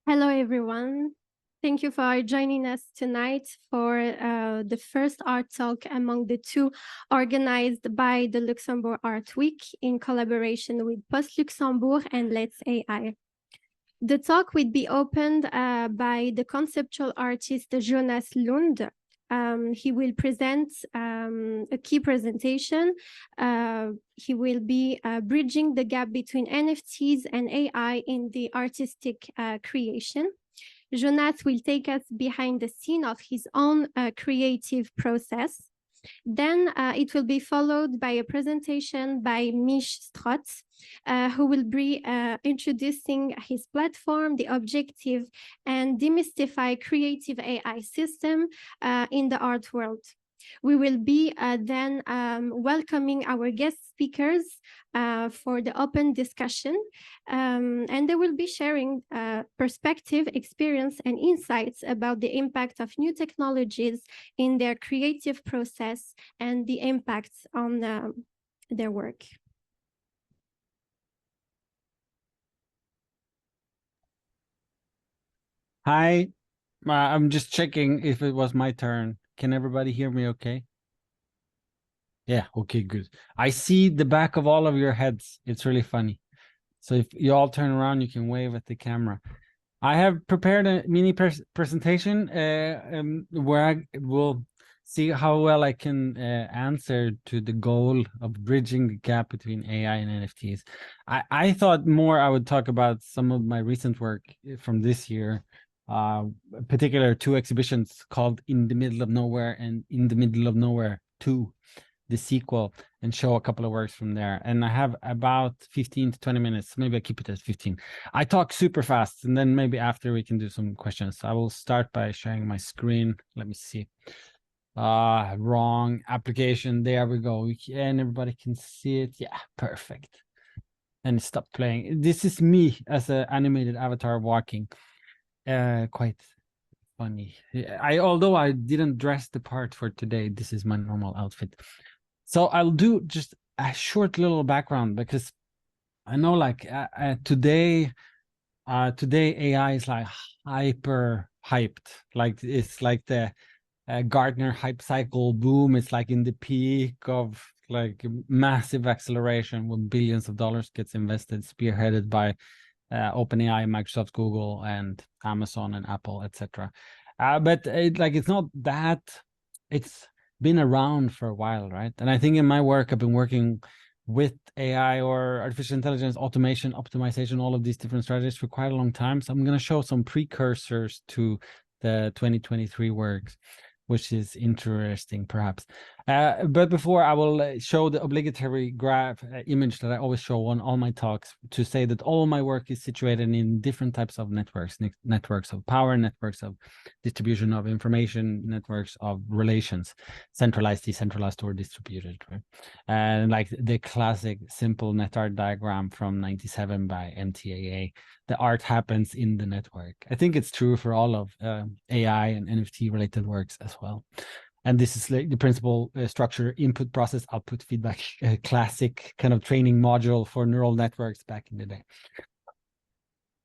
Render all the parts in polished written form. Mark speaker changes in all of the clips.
Speaker 1: Hello, everyone. Thank you for joining us tonight for the first art talk among the two organized by the Luxembourg Art Week in collaboration with POST Luxembourg and LetzAI. The talk will be opened by the conceptual artist Jonas Lund. He will present a key presentation. He will be bridging the gap between NFTs and AI in the artistic creation. Jonas will take us behind the scene of his own creative process. Then it will be followed by a presentation by Misch Strotz, who will be introducing his platform, the objective, and demystify creative AI system in the art world. We will be then welcoming our guest speakers for the open discussion, and they will be sharing perspective, experience, and insights about the impact of new technologies in their creative process and the impacts on their work.
Speaker 2: Hi, I'm just checking if it was my turn. Can everybody hear me okay? Yeah, okay, good. I see the back of all of your heads. It's really funny. So if you all turn around, you can wave at the camera. I have prepared a mini presentation where I will see how well I can answer to the goal of bridging the gap between AI and NFTs. I thought more I would talk about some of my recent work from this year, particular two exhibitions called In the Middle of Nowhere and In the Middle of Nowhere 2, the sequel, and show a couple of works from there. And I have about 15 to 20 minutes. Maybe I keep it at 15. I talk super fast, and then maybe after we can do some questions. I will start by sharing my screen. Let me see. Wrong application. There we go. And everybody can see it. Yeah, perfect. And stop playing. This is me as an animated avatar walking. Quite funny. Although I didn't dress the part for today, this is my normal outfit. So I'll do just a short little background, because I know like today AI is like hyper hyped. Like it's like the Gartner hype cycle boom. It's like in the peak of like massive acceleration when billions of dollars gets invested, spearheaded by OpenAI, Microsoft, Google, and Amazon and Apple, etc. But it's not that. It's been around for a while, right? And I think in my work, I've been working with AI or artificial intelligence, automation, optimization, all of these different strategies for quite a long time. So I'm going to show some precursors to the 2023 works, which is interesting, perhaps. But before, I will show the obligatory graph image that I always show on all my talks, to say that all my work is situated in different types of networks, networks of power, networks of distribution of information, networks of relations, centralized, decentralized, or distributed, right? And like the classic simple net art diagram from 97 by MTAA, the art happens in the network. I think it's true for all of AI and NFT related works as well. And this is like the principal structure: input, process, output, feedback, classic kind of training module for neural networks back in the day.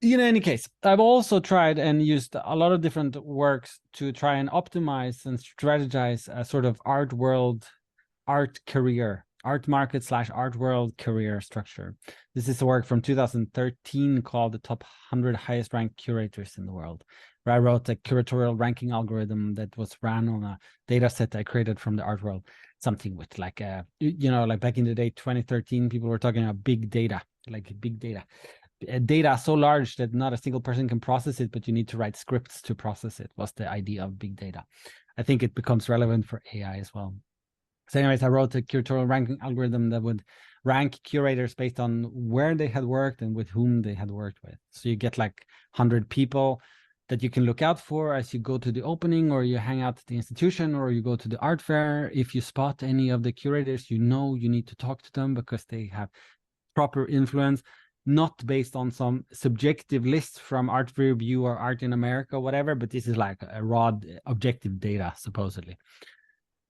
Speaker 2: In any case, I've also tried and used a lot of different works to try and optimize and strategize a sort of art world, art career, art market / art world career structure. This is a work from 2013 called The Top 100 Highest Ranked Curators in the World, where I wrote a curatorial ranking algorithm that was ran on a data set I created from the art world. Something with like, like back in the day, 2013, people were talking about big data, like big data. Data so large that not a single person can process it, but you need to write scripts to process it, was the idea of big data. I think it becomes relevant for AI as well. So anyways, I wrote a curatorial ranking algorithm that would rank curators based on where they had worked and with whom they had worked with. So you get like 100 people that you can look out for as you go to the opening, or you hang out at the institution, or you go to the art fair. If you spot any of the curators, you need to talk to them because they have proper influence, not based on some subjective list from Art Review or Art in America, whatever, but this is like a raw objective data, supposedly.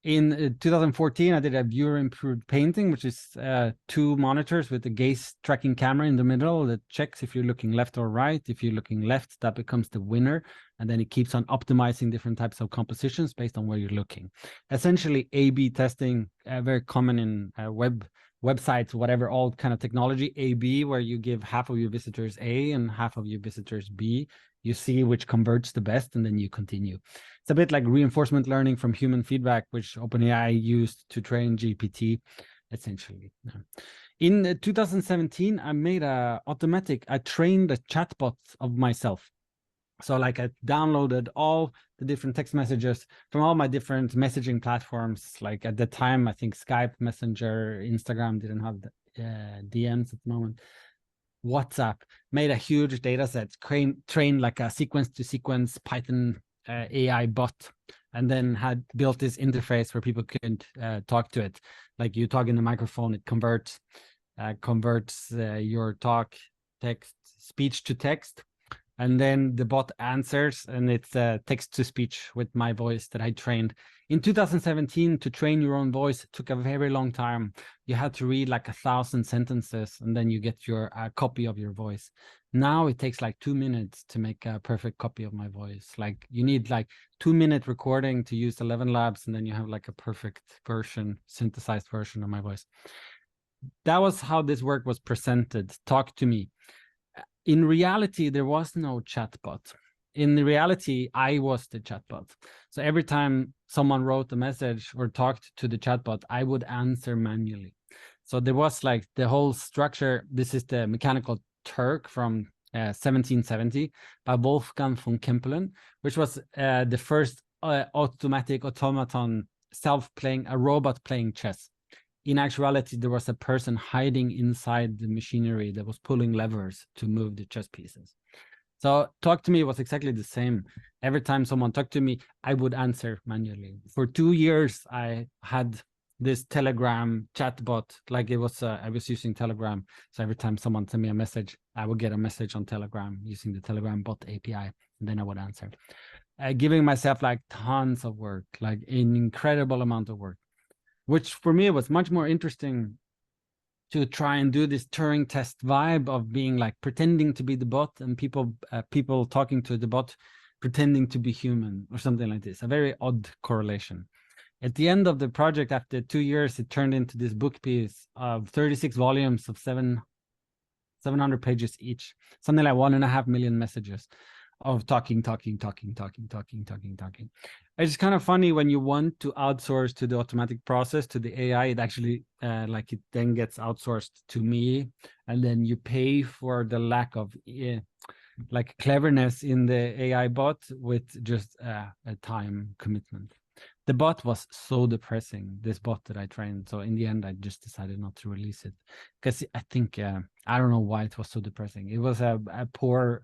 Speaker 2: In 2014, I did a viewer improved painting, which is 2 monitors with a gaze tracking camera in the middle that checks if you're looking left or right. If you're looking left, that becomes the winner. And then it keeps on optimizing different types of compositions based on where you're looking. Essentially, A/B testing, very common in websites, whatever, all kind of technology. A/B, where you give half of your visitors A and half of your visitors B. You see which converts the best, and then you continue. It's a bit like reinforcement learning from human feedback, which OpenAI used to train GPT, essentially. In 2017, I made I trained a chatbot of myself. So like I downloaded all the different text messages from all my different messaging platforms. Like at the time, I think Skype, Messenger, Instagram didn't have the, DMs at the moment. WhatsApp, made a huge data set, trained like a sequence to sequence Python AI bot, and then had built this interface where people could talk to it. Like you talk in the microphone, it converts your talk text, speech to text, and then the bot answers, and it's text to speech with my voice that I trained. In 2017, to train your own voice took a very long time. You had to read like 1,000 sentences, and then you get your copy of your voice. Now it takes like 2 minutes to make a perfect copy of my voice. Like you need like 2-minute recording to use 11 Labs, and then you have like a perfect version, synthesized version of my voice. That was how this work was presented. Talk to me. In reality, there was no chatbot. In reality, I was the chatbot. So every time someone wrote a message or talked to the chatbot, I would answer manually. So there was like the whole structure. This is the Mechanical Turk from 1770 by Wolfgang von Kempelen, which was the first automatic automaton self-playing, a robot playing chess. In actuality, there was a person hiding inside the machinery that was pulling levers to move the chess pieces. So talk to me was exactly the same. Every time someone talked to me, I would answer manually. For 2 years, I had this Telegram chatbot, like it was, I was using Telegram. So every time someone sent me a message, I would get a message on Telegram using the Telegram bot API, and then I would answer. Giving myself like tons of work, like an incredible amount of work, which for me was much more interesting to try and do this Turing test vibe of being like pretending to be the bot and people talking to the bot pretending to be human or something like this. A very odd correlation. At the end of the project, after 2 years, it turned into this book piece of 36 volumes of 700 pages each, something like 1.5 million messages of talking. It's kind of funny when you want to outsource to the automatic process, to the AI, it actually like it then gets outsourced to me, and then you pay for the lack of like cleverness in the AI bot with just a time commitment. The bot was so depressing, this bot that I trained. So in the end, I just decided not to release it because I think, I don't know why it was so depressing. It was a poor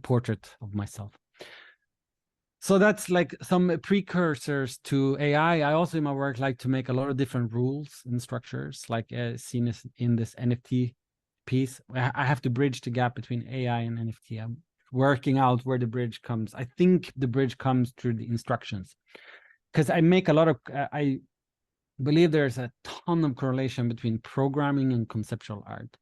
Speaker 2: portrait of myself. So that's like some precursors to AI. I also in my work like to make a lot of different rules and structures, like seen in this NFT piece. I have to bridge the gap between AI and NFT. I'm working out where the bridge comes. I think the bridge comes through the instructions, because I make a lot of, I believe there's a ton of correlation between programming and conceptual art.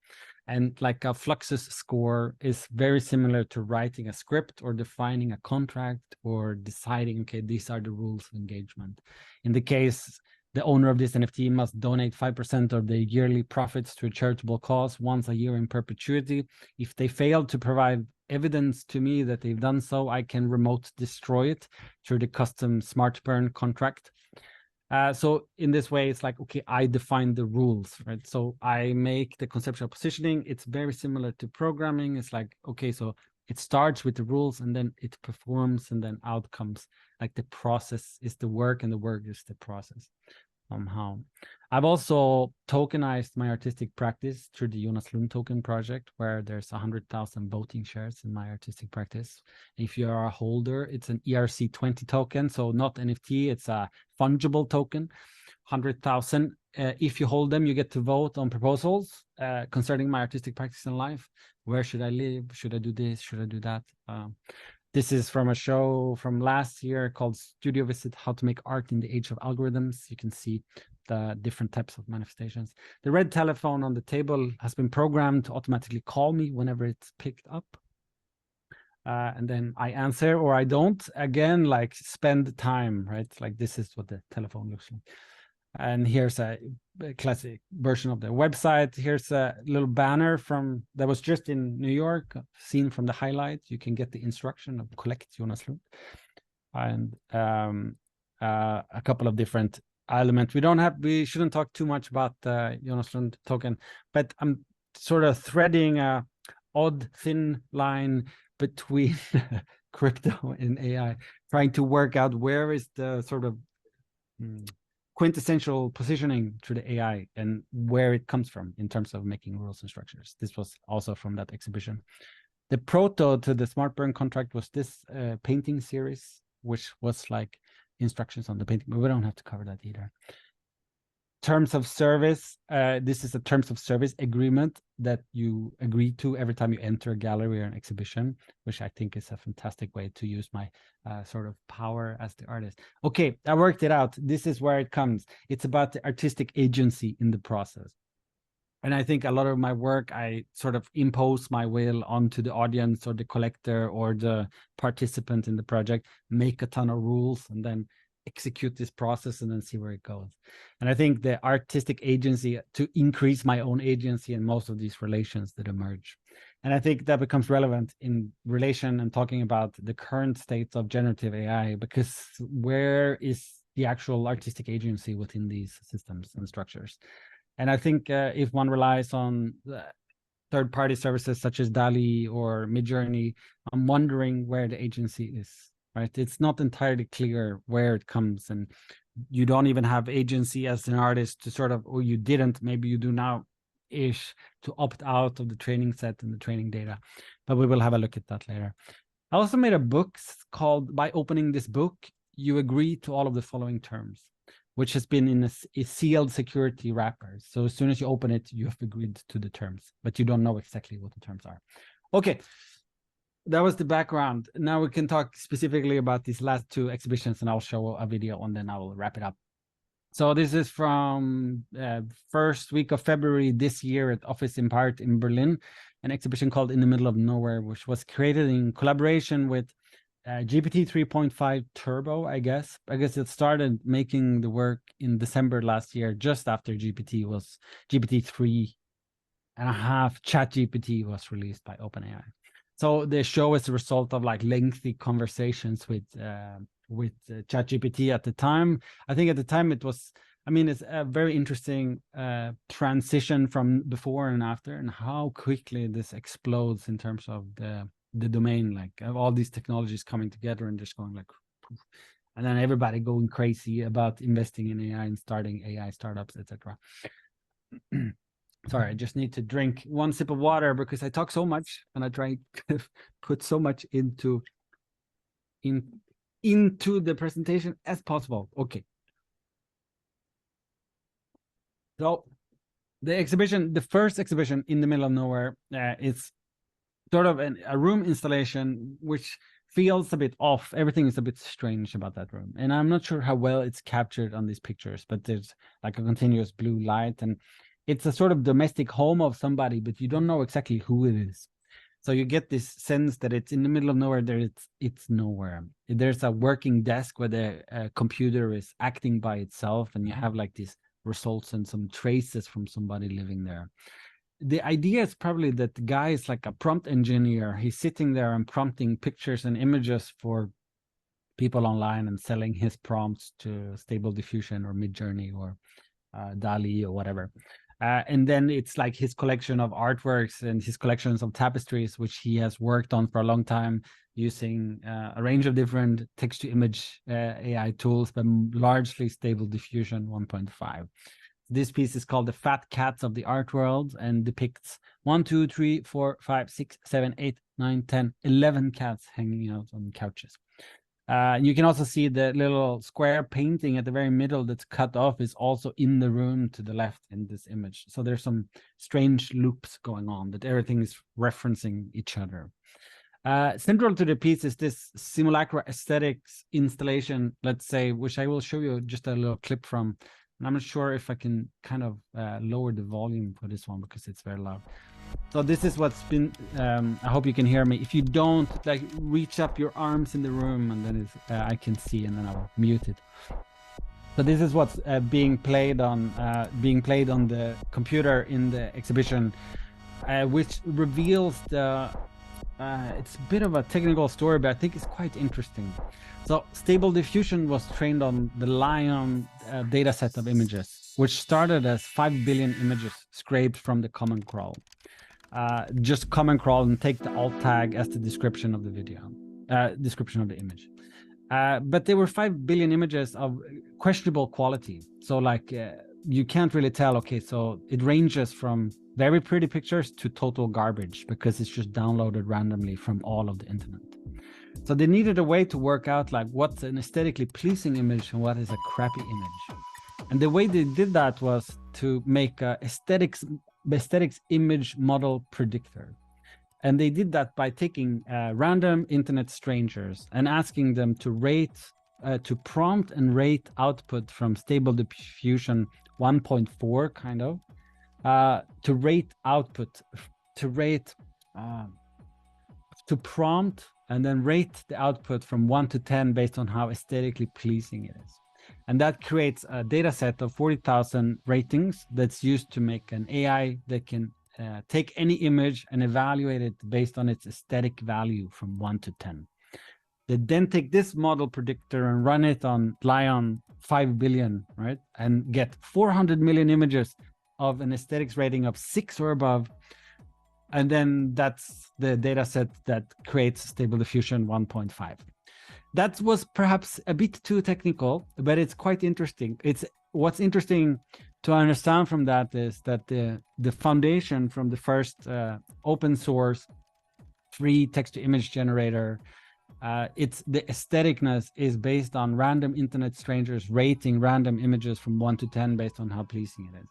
Speaker 2: And like a Fluxus score is very similar to writing a script or defining a contract or deciding, okay, these are the rules of engagement. In the case, the owner of this NFT must donate 5% of the yearly profits to a charitable cause once a year in perpetuity. If they fail to provide evidence to me that they've done so, I can remote destroy it through the custom smart burn contract. So in this way, it's like, okay, I define the rules, right? So I make the conceptual positioning. It's very similar to programming. It's like, okay, so it starts with the rules and then it performs and then outcomes. Like the process is the work and the work is the process somehow. I've also tokenized my artistic practice through the Jonas Lund token project, where there's 100,000 voting shares in my artistic practice. If you are a holder, it's an ERC20 token, so not NFT, it's a fungible token, 100,000. If you hold them, you get to vote on proposals concerning my artistic practice in life. Where should I live? Should I do this? Should I do that? This is from a show from last year called Studio Visit, How to Make Art in the Age of Algorithms. You can see the different types of manifestations. The red telephone on the table has been programmed to automatically call me whenever it's picked up. And then I answer or I don't. Again, like spend time, right? Like this is what the telephone looks like. And here's a classic version of the website. Here's a little banner from that was just in New York, seen from the highlight. You can get the instruction of Collect Jonas Lund and a couple of different elements. We shouldn't talk too much about the Jonas Lund token, but I'm sort of threading a odd thin line between crypto and AI, trying to work out where is the sort of quintessential positioning to the AI and where it comes from in terms of making rules and structures. This was also from that exhibition. The proto to the smart burn contract was this painting series, which was like instructions on the painting, but we don't have to cover that either. Terms of service. This is a terms of service agreement that you agree to every time you enter a gallery or an exhibition, which I think is a fantastic way to use my sort of power as the artist. Okay, I worked it out. This is where it comes. It's about the artistic agency in the process. And I think a lot of my work, I sort of impose my will onto the audience or the collector or the participant in the project, make a ton of rules, and then execute this process and then see where it goes. And I think the artistic agency to increase my own agency in most of these relations that emerge. And I think that becomes relevant in relation and talking about the current state of generative AI, because where is the actual artistic agency within these systems and structures? And I think if one relies on third-party services such as DALL-E or Midjourney, I'm wondering where the agency is. Right? It's not entirely clear where it comes, and you don't even have agency as an artist to sort of, or you didn't, maybe you do now-ish, to opt out of the training set and the training data, but we will have a look at that later. I also made a book called, by opening this book, you agree to all of the following terms, which has been in a sealed security wrapper. So as soon as you open it, you have agreed to the terms, but you don't know exactly what the terms are. Okay. That was the background. Now we can talk specifically about these last two exhibitions, and I'll show a video and then I will wrap it up. So this is from first week of February this year at Office in Part in Berlin, an exhibition called In the Middle of Nowhere, which was created in collaboration with GPT 3.5 Turbo, I guess. I guess it started making the work in December last year, just after GPT 3.5 ChatGPT was released by OpenAI. So the show is a result of like lengthy conversations with ChatGPT at the time. I think at the time it was, I mean, it's a very interesting transition from before and after, and how quickly this explodes in terms of the domain, like all these technologies coming together and just going like, and then everybody going crazy about investing in AI and starting AI startups, etc. Sorry, I just need to drink one sip of water because I talk so much and I try to put so much into the presentation as possible. Okay. So the exhibition, the first exhibition In the Middle of Nowhere, is sort of a room installation which feels a bit off. Everything is a bit strange about that room. And I'm not sure how well it's captured on these pictures, but there's like a continuous blue light, and it's a sort of domestic home of somebody, but you don't know exactly who it is. So you get this sense that it's in the middle of nowhere, there it's nowhere. There's a working desk where the computer is acting by itself, and you have like these results and some traces from somebody living there. The idea is probably that the guy is like a prompt engineer. He's sitting there and prompting pictures and images for people online and selling his prompts to Stable Diffusion or Midjourney or DALL-E or whatever. And then it's like his collection of artworks and his collections of tapestries, which he has worked on for a long time using a range of different text-to-image AI tools, but largely Stable Diffusion 1.5. This piece is called The Fat Cats of the Art World and depicts 1, 2, 3, 4, 5, 6, 7, 8, 9, 10, 11 cats hanging out on couches. You can also see the little square painting at the very middle that's cut off is also in the room to the left in this image. So there's some strange loops going on, that everything is referencing each other. Central to the piece is this simulacra aesthetics installation, let's say, which I will show you just a little clip from. And I'm not sure if I can kind of lower the volume for this one because it's very loud. So this is what's been, I hope you can hear me. If you don't, like, reach up your arms in the room and then it's, I can see, and then I'll mute it. So this is what's being played on the computer in the exhibition, which reveals the, it's a bit of a technical story, but I think it's quite interesting. So Stable Diffusion was trained on the Lion data set of images, which started as 5 billion images scraped from the Common Crawl. Just Common Crawl and take the alt tag as the description of the video, description of the image. But there were 5 billion images of questionable quality. So like you can't really tell, okay, so it ranges from very pretty pictures to total garbage because it's just downloaded randomly from all of the internet. So they needed a way to work out like what's an aesthetically pleasing image and what is a crappy image. And the way they did that was to make a aesthetics image model predictor. And they did that by taking random internet strangers and asking them to rate, to prompt and rate output from Stable Diffusion 1.4 kind of, to rate output, to prompt and then rate the output from 1 to 10 based on how aesthetically pleasing it is. And that creates a data set of 40,000 ratings that's used to make an AI that can take any image and evaluate it based on its aesthetic value from 1 to 10. They then take this model predictor and run it on Lion 5 billion, right? And get 400 million images of an aesthetics rating of 6 or above. And then that's the data set that creates Stable Diffusion 1.5. That was perhaps a bit too technical, but it's quite interesting. It's what's interesting to understand from that is that the foundation from the first open source free text-to-image generator, it's the aestheticness is based on random internet strangers rating random images from 1 to 10 based on how pleasing it is.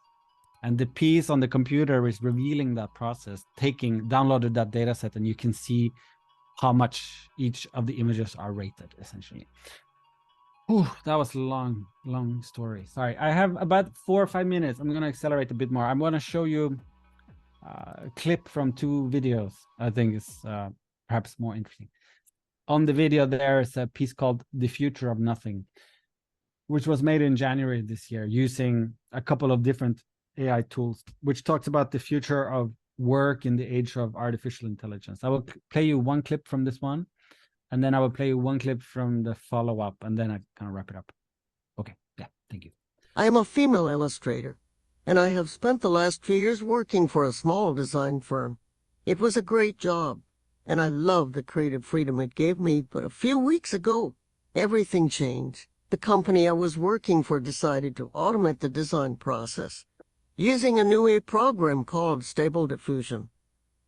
Speaker 2: And the piece on the computer is revealing that process, downloaded that data set, and you can see how much each of the images are rated, essentially. Ooh, that was a long story. Sorry, I have about 4 or 5 minutes. I'm going to accelerate a bit more. I'm going to show you a clip from 2 videos. I think it's perhaps more interesting. On the video, there is a piece called The Future of Nothing, which was made in January this year using a couple of different AI tools, which talks about the future of work in the age of artificial intelligence. I will play you one clip from this one, and then I will play you one clip from the follow-up, and then I kind of wrap it up. Okay, yeah, thank you.
Speaker 3: I am a female illustrator, and I have spent the last few years working for a small design firm. It was a great job, and I love the creative freedom it gave me, but a few weeks ago, everything changed. The company I was working for decided to automate the design process using a new program called Stable Diffusion.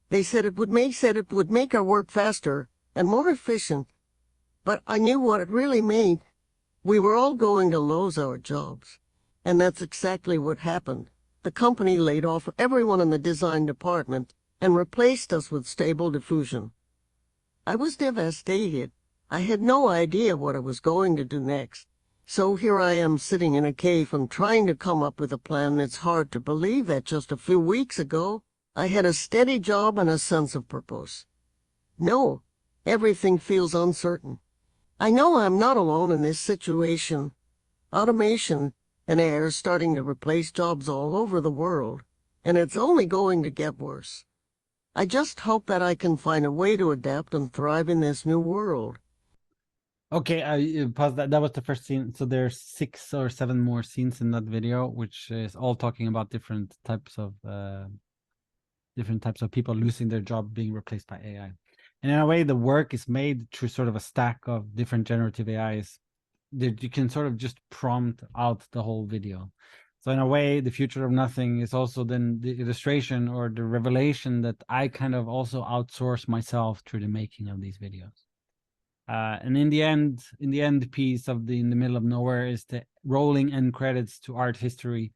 Speaker 3: They said it would make our work faster and more efficient, but I knew what it really meant. We were all going to lose our jobs, and that's exactly what happened. The company laid off everyone in the design department and replaced us with Stable Diffusion. I was devastated. I had no idea what I was going to do next. So here I am sitting in a cave and trying to come up with a plan. It's hard to believe that just a few weeks ago, I had a steady job and a sense of purpose. No, everything feels uncertain. I know I'm not alone in this situation. Automation and AI are starting to replace jobs all over the world, and it's only going to get worse. I just hope that I can find a way to adapt and thrive in this new world.
Speaker 2: Okay, I pause that. That was the first scene. So there's 6 or 7 more scenes in that video, which is all talking about different types of people losing their job, being replaced by AI. And in a way, the work is made through sort of a stack of different generative AIs that you can sort of just prompt out the whole video. So in a way, The Future of Nothing is also then the illustration or the revelation that I kind of also outsource myself through the making of these videos. And in the end piece of in the middle of nowhere is the rolling end credits to art history,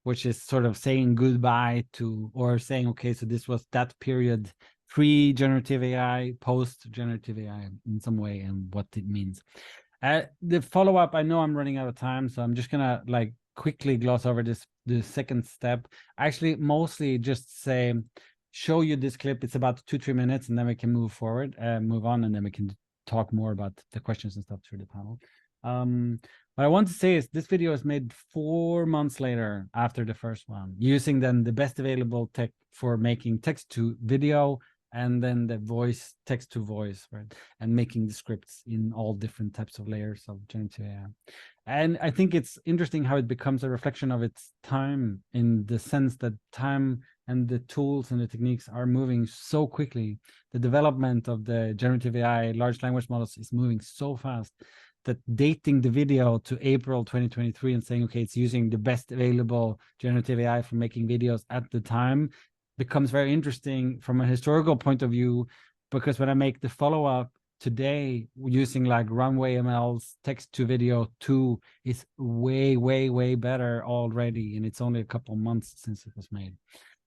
Speaker 2: which is sort of saying goodbye to, or saying, okay, so this was that period pre-generative AI, post-generative AI in some way, and what it means. The follow-up, I know I'm running out of time, so I'm just gonna like quickly gloss over the second step. Actually, mostly just say, show you this clip. It's about 2-3 minutes, and then we can move on, and then we can talk more about the questions and stuff through the panel. What I want to say is this video is made 4 months later after the first one, using then the best available tech for making text to video, and then the voice, text to voice, right? And making the scripts in all different types of layers of generative AI. And I think it's interesting how it becomes a reflection of its time, in the sense that time and the tools and the techniques are moving so quickly. The development of the generative AI, large language models, is moving so fast that dating the video to April 2023 and saying, okay, it's using the best available generative AI for making videos at the time becomes very interesting from a historical point of view, because when I make the follow-up today using like Runway ML's text to video 2 is way, way, way better already. And it's only a couple months since it was made.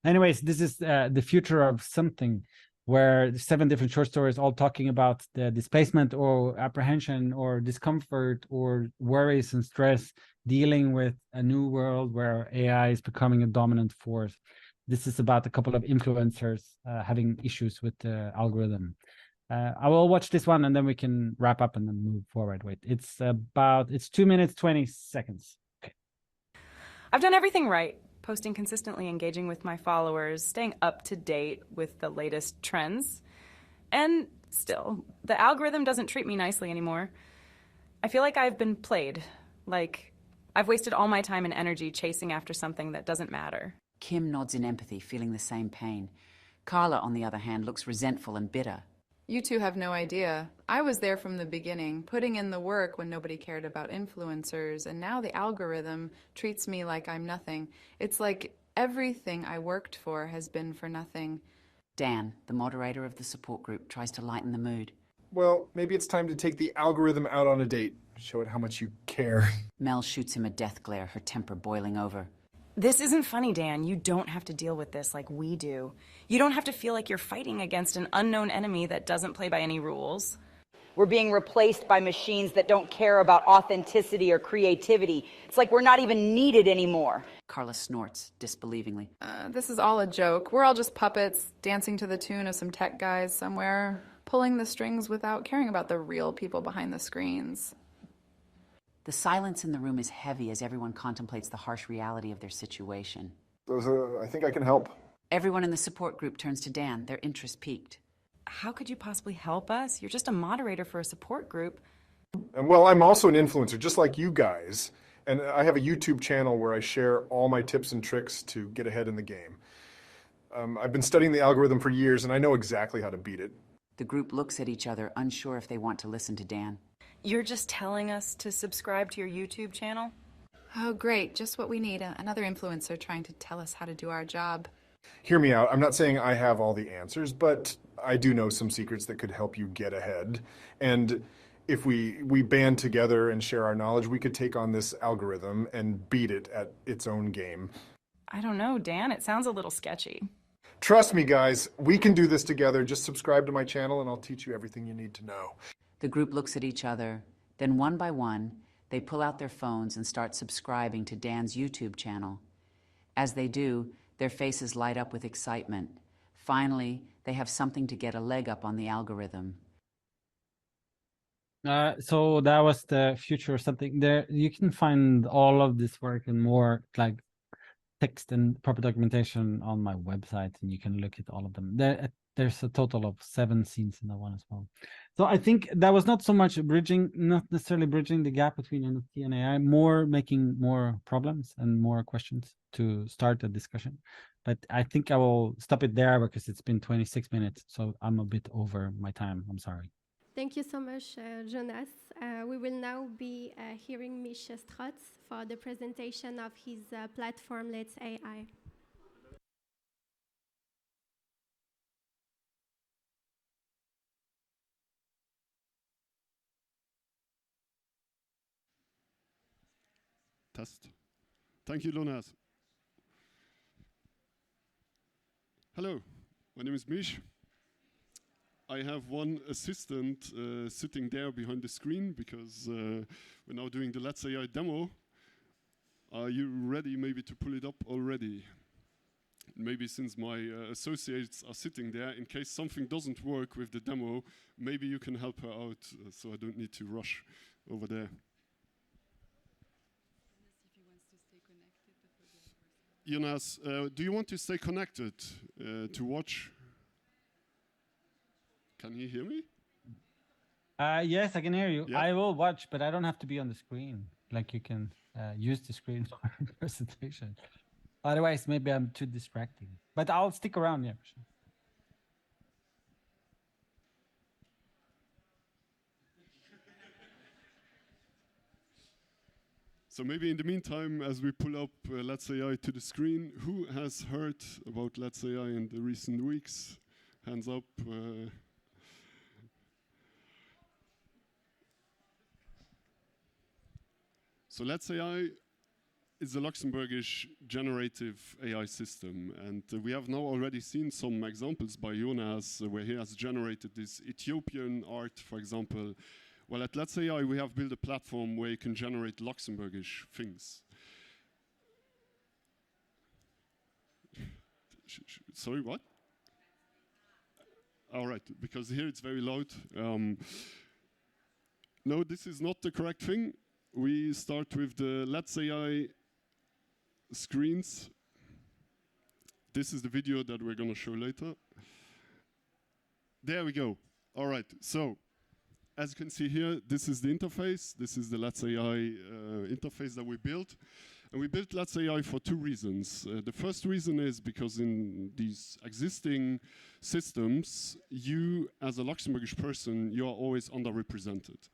Speaker 2: Anyways, this is the future of something, where 7 different short stories all talking about the displacement or apprehension or discomfort or worries and stress, dealing with a new world where AI is becoming a dominant force. This is about a couple of influencers having issues with the algorithm. I will watch this one and then we can wrap up and then move forward. Wait, it's 2 minutes, 20 seconds. Okay.
Speaker 4: I've done everything right. Posting consistently, engaging with my followers, staying up to date with the latest trends. And still, the algorithm doesn't treat me nicely anymore. I feel like I've been played, like I've wasted all my time and energy chasing after something that doesn't matter.
Speaker 5: Kim nods in empathy, feeling the same pain. Carla, on the other hand, looks resentful and bitter.
Speaker 6: You two have no idea. I was there from the beginning, putting in the work when nobody cared about influencers, and now the algorithm treats me like I'm nothing. It's like everything I worked for has been for nothing.
Speaker 5: Dan, the moderator of the support group, tries to lighten the mood.
Speaker 7: Well, maybe it's time to take the algorithm out on a date. Show it how much you care.
Speaker 5: Mel shoots him a death glare, her temper boiling over.
Speaker 4: This isn't funny, Dan. You don't have to deal with this like we do. You don't have to feel like you're fighting against an unknown enemy that doesn't play by any rules.
Speaker 8: We're being replaced by machines that don't care about authenticity or creativity. It's like we're not even needed anymore.
Speaker 5: Carla snorts, disbelievingly.
Speaker 6: This is all a joke. We're all just puppets, dancing to the tune of some tech guys somewhere, pulling the strings without caring about the real people behind the screens.
Speaker 5: The silence in the room is heavy as everyone contemplates the harsh reality of their situation.
Speaker 7: I think I can help.
Speaker 5: Everyone in the support group turns to Dan, their interest piqued.
Speaker 4: How could you possibly help us? You're just a moderator for a support group.
Speaker 7: And well, I'm also an influencer, just like you guys. And I have a YouTube channel where I share all my tips and tricks to get ahead in the game. I've been studying the algorithm for years, and I know exactly how to beat it.
Speaker 5: The group looks at each other, unsure if they want to listen to Dan.
Speaker 4: You're just telling us to subscribe to your YouTube channel?
Speaker 6: Oh, great. Just what we need. Another influencer trying to tell us how to do our job.
Speaker 7: Hear me out. I'm not saying I have all the answers, but I do know some secrets that could help you get ahead. And if we band together and share our knowledge, we could take on this algorithm and beat it at its own game.
Speaker 4: I don't know, Dan. It sounds a little sketchy.
Speaker 7: Trust me, guys. We can do this together. Just subscribe to my channel and I'll teach you everything you need to know.
Speaker 5: The group looks at each other. Then one by one, they pull out their phones and start subscribing to Dan's YouTube channel. As they do, their faces light up with excitement. Finally, they have something to get a leg up on the algorithm.
Speaker 2: So that was the future of something. There, you can find all of this work and more, like text and proper documentation, on my website, and you can look at all of them. There's a total of 7 scenes in that one as well. So I think that was not so much not necessarily bridging the gap between NFT and AI, more making more problems and more questions to start a discussion. But I think I will stop it there because it's been 26 minutes, so I'm a bit over my time. I'm sorry.
Speaker 1: Thank you so much, Jonas. We will now be hearing Misch Strotz for the presentation of his platform, LetzAI.
Speaker 9: Test. Thank you, Jonas. Hello, my name is Misch. I have one assistant sitting there behind the screen because we're now doing the LetzAI demo. Are you ready maybe to pull it up already? Maybe since my associates are sitting there, in case something doesn't work with the demo, maybe you can help her out so I don't need to rush over there. Jonas, do you want to stay connected to watch? Can you hear me?
Speaker 2: Yes, I can hear you.
Speaker 9: Yeah.
Speaker 2: I will watch, but I don't have to be on the screen. Like you can use the screen for a presentation. Otherwise, maybe I'm too distracting. But I'll stick around, yeah, for sure.
Speaker 9: So maybe in the meantime, as we pull up LetzAI to the screen, who has heard about LetzAI in the recent weeks? Hands up. So LetzAI is a Luxembourgish generative AI system, and we have now already seen some examples by Jonas where he has generated this Ethiopian art, for example. Well, at LetzAI we have built a platform where you can generate Luxembourgish things. Sorry, what? All right, because here it's very loud. No, this is not the correct thing. We start with the LetzAI screens. This is the video that we're going to show later. There we go. All right, so as you can see here, this is the interface. This is the LetzAI interface that we built. And we built LetzAI for two reasons. The first reason is because in these existing systems, you, as a Luxembourgish person, you are always underrepresented.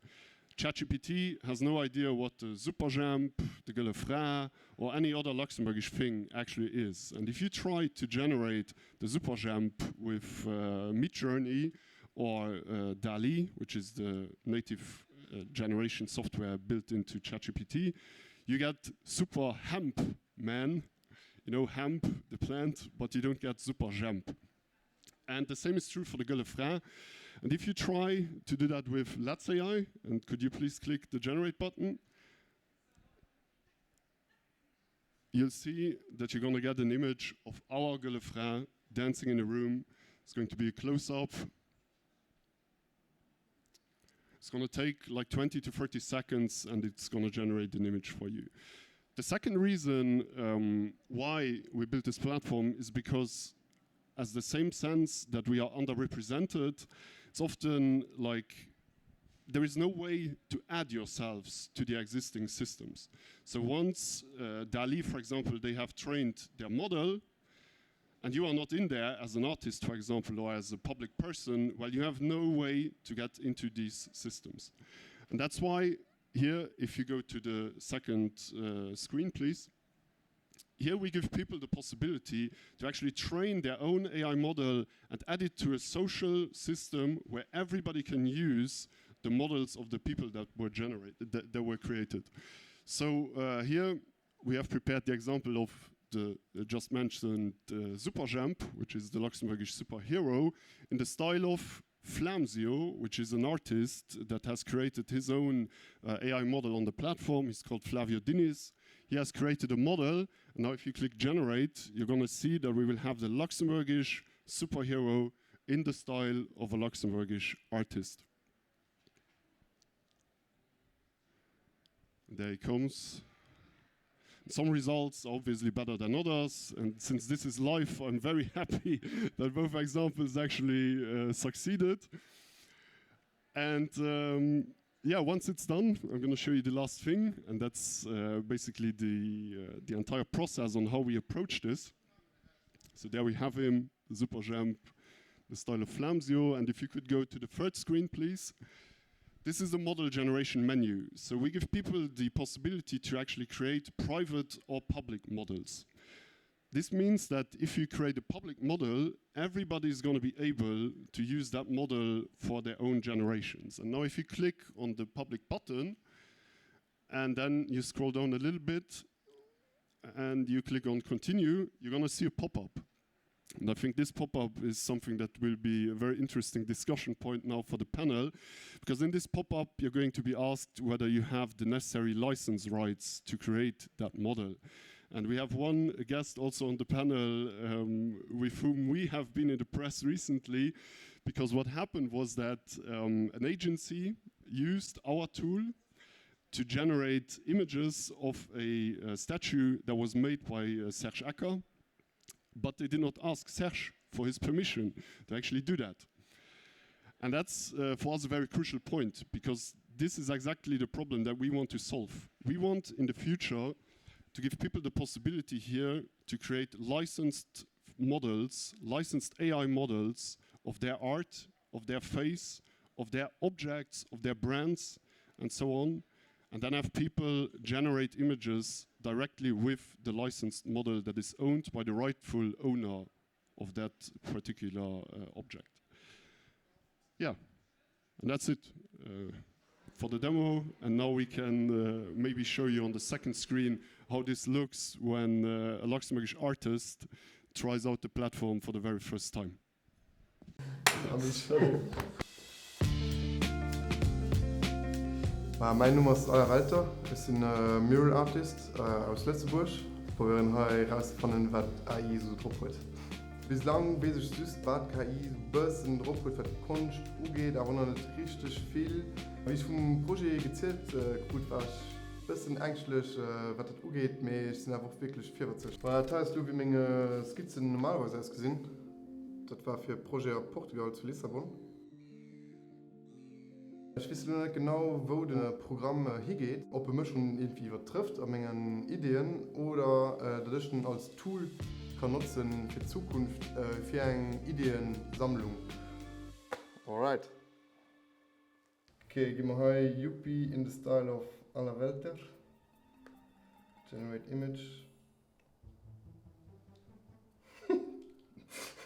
Speaker 9: ChatGPT has no idea what the Superjump, the Gueule Frère, or any other Luxembourgish thing actually is. And if you try to generate the Superjump with Midjourney or DALL-E, which is the native generation software built into ChatGPT, you get Super Hemp Man, you know, hemp, the plant, but you don't get Superjump. And the same is true for the Gueule Frère. And if you try to do that with LetzAI, and could you please click the generate button, you'll see that you're going to get an image of our Gueule Frère dancing in a room. It's going to be a close-up. It's going to take like 20 to 30 seconds, and it's going to generate an image for you. The second reason why we built this platform is because, as the same sense that we are underrepresented, it's often like there is no way to add yourselves to the existing systems. So once DALL-E, for example, they have trained their model, and you are not in there as an artist, for example, or as a public person, well, you have no way to get into these systems. And that's why here, if you go to the second screen, please, here we give people the possibility to actually train their own AI model and add it to a social system where everybody can use the models of the people that were generated, that were created. So here we have prepared the example of the just mentioned Superjump, which is the Luxembourgish superhero, in the style of Flamzio, which is an artist that has created his own AI model on the platform. He's called Flavio Diniz. He has created a model, and now if you click generate, you're going to see that we will have the Luxembourgish superhero in the style of a Luxembourgish artist. There he comes. Some results are obviously better than others, and since this is live, I'm very happy that both examples actually succeeded. And yeah, once it's done, I'm going to show you the last thing, and that's basically the entire process on how we approach this. So there we have him, the Superjump, the style of Flamzio, and if you could go to the third screen, please. This is the model generation menu. So we give people the possibility to actually create private or public models. This means that if you create a public model, everybody is going to be able to use that model for their own generations. And now if you click on the public button, and then you scroll down a little bit, and you click on continue, you're going to see a pop-up. And I think this pop-up is something that will be a very interesting discussion point now for the panel, because in this pop-up you're going to be asked whether you have the necessary license rights to create that model. And we have one guest also on the panel with whom we have been in the press recently, because what happened was that an agency used our tool to generate images of a statue that was made by Serge Ecker, but they did not ask Serge for his permission to actually do that. And that's for us a very crucial point, because this is exactly the problem that we want to solve. We want in the future to give people the possibility here to create licensed models, licensed AI models of their art, of their face, of their objects, of their brands, and so on, and then have people generate images directly with the licensed model that is owned by the rightful owner of that particular object. Yeah, and that's it for the demo. And now we can maybe show you on the second screen how this looks when a Luxembourgish artist tries out the platform for the very first time.
Speaker 10: Mein Name ist Walter, ich bin Mural Artist aus Luxembourg. Wir werden heute herausfinden, was AI so drauf hat. Bislang weiß ich süß, was KI so ein bisschen drauf hat, was Kunst angeht, aber noch nicht richtig viel. Wie ich vom Projekt gezählt gut war ich ein bisschen ängstlich, was das angeht, aber ich bin einfach wirklich 40. Teilst du, wie meine Skizzen normalerweise ausgesehen? Das war für Projekt Portugal zu Lissabon. Ich weiß nicht genau, wo das Programm hingeht, ob mich schon irgendwie was trifft an meinen Ideen oder dass ich ihn als Tool kann nutzen für die Zukunft für eine Ideensammlung. Alright. Okay, gehen wir hier Yuppie in the style of aller Welter. Generate image.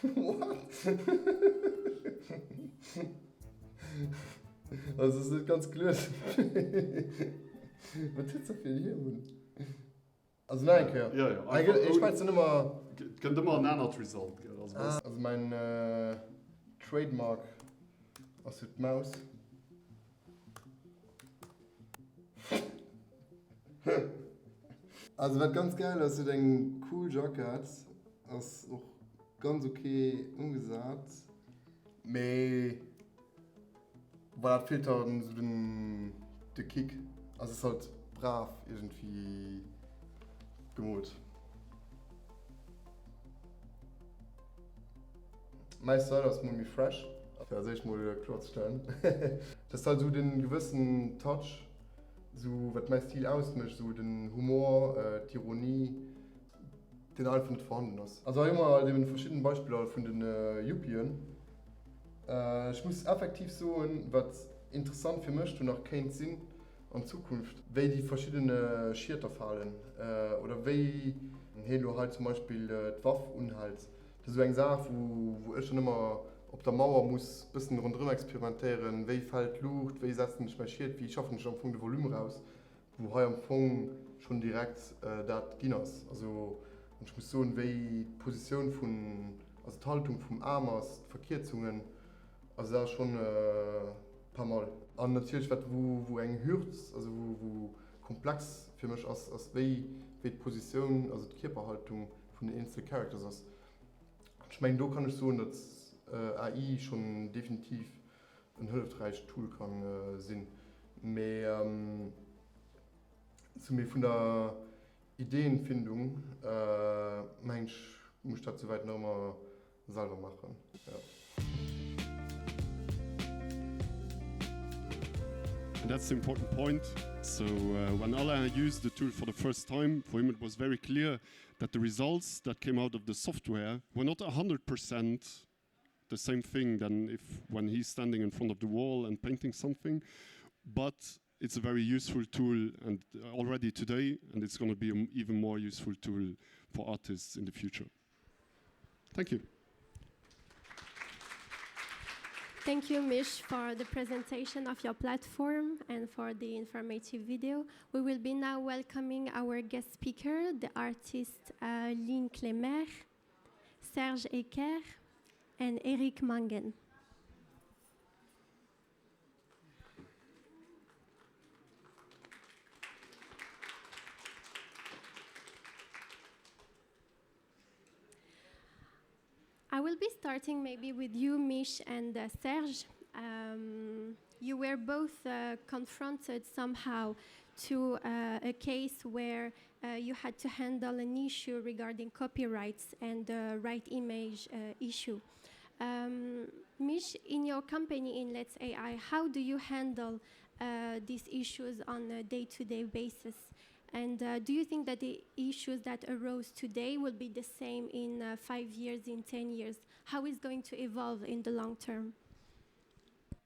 Speaker 10: What? Also, das ist nicht ganz klar. Was tut so viel hier? Also, nein, ja. Ja. Ich weiß nicht immer.
Speaker 9: Könnte mal ein anderes Result geben.
Speaker 10: Also, mein Trademark aus der Maus. Also, was ganz geil ist, dass du den cool Jacket hast. Das ist auch ganz okay umgesagt. Aber weil das fehlt halt so der Kick. Also es ist halt brav irgendwie gemut. Mein Style ist irgendwie fresh. Da sehe ich mal kurz stellen. Das ist halt so den gewissen Touch, so was mein Stil ausmischt, so den Humor, die Ironie, den einfach nicht vorhanden ist. Also immer den verschiedenen Beispielen von den Yuppien. Ich muss effektiv sagen, was interessant für mich und auch keinen Sinn in Zukunft, wie die verschiedenen Schierter fallen oder wie Halo halt zum Beispiel die Waffe unhalt. Das ist so eine Sache, wo ich schon immer auf der Mauer muss ein bisschen rundherum experimentieren, wie fällt Luft, wie setzt mich mein Schild, wie schaffe ich am Anfang das Volumen raus, wo heute am Anfang schon direkt das ging ist. Also ich muss sagen, wie die Position von, also die Haltung vom Arm ist, die Verkürzungen. Also das schon ein paar Mal. Und natürlich, wo ein Hürz, also wo komplex für mich ist, als wie die Position, also die Körperhaltung von den einzelnen Charakters ist. Ich meine, da kann ich sagen, dass AI schon definitiv ein hilfreiches Tool kann sein. Aber von der Ideenfindung, muss ich das soweit noch mal selber machen. Ja.
Speaker 9: And that's the important point. So when Alain used the tool for the first time, for him it was very clear that the results that came out of the software were not 100% the same thing than when he's standing in front of the wall and painting something, but it's a very useful tool and already today, and it's going to be an even more useful tool for artists in the future. Thank you.
Speaker 1: Thank you, Misch, for the presentation of your platform and for the informative video. We will be now welcoming our guest speaker, the artist Lynn Klemmer. Serge Ecker and Eric Mangen. I will be starting maybe with you, Misch and Serge. You were both confronted somehow to a case where you had to handle an issue regarding copyrights and the right image issue. Misch, in your company in LetzAI, how do you handle these issues on a day-to-day basis? And do you think that the issues that arose today will be the same in 5 years, in 10 years? How is it going to evolve in the long term?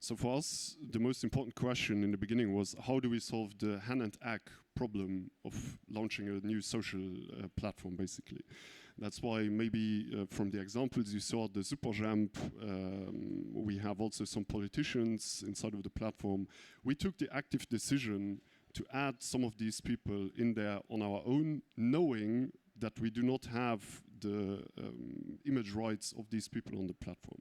Speaker 9: So for us, the most important question in the beginning was how do we solve the hand and egg problem of launching a new social platform, basically. That's why maybe from the examples you saw, the Superjamp, we have also some politicians inside of the platform. We took the active decision to add some of these people in there on our own, knowing that we do not have the image rights of these people on the platform.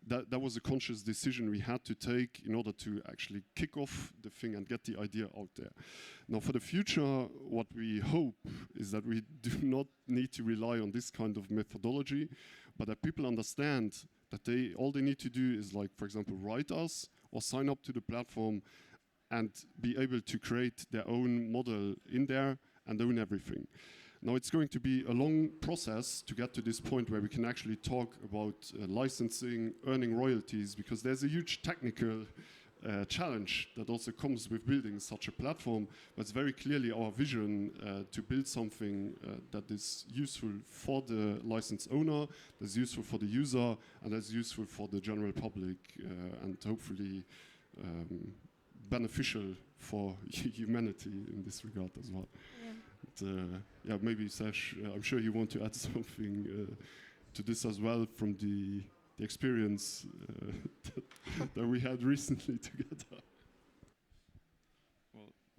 Speaker 9: That was a conscious decision we had to take in order to actually kick off the thing and get the idea out there. Now for the future, what we hope is that we do not need to rely on this kind of methodology, but that people understand that all they need to do is, like, for example, write us or sign up to the platform and be able to create their own model in there and own everything. Now it's going to be a long process to get to this point where we can actually talk about licensing, earning royalties, because there's a huge technical challenge that also comes with building such a platform. But it's very clearly our vision to build something that is useful for the license owner, that's useful for the user, and that's useful for the general public, and hopefully beneficial for humanity in this regard as well. Yeah. Yeah, maybe Serge, I'm sure you want to add something to this as well from the experience that we had recently together.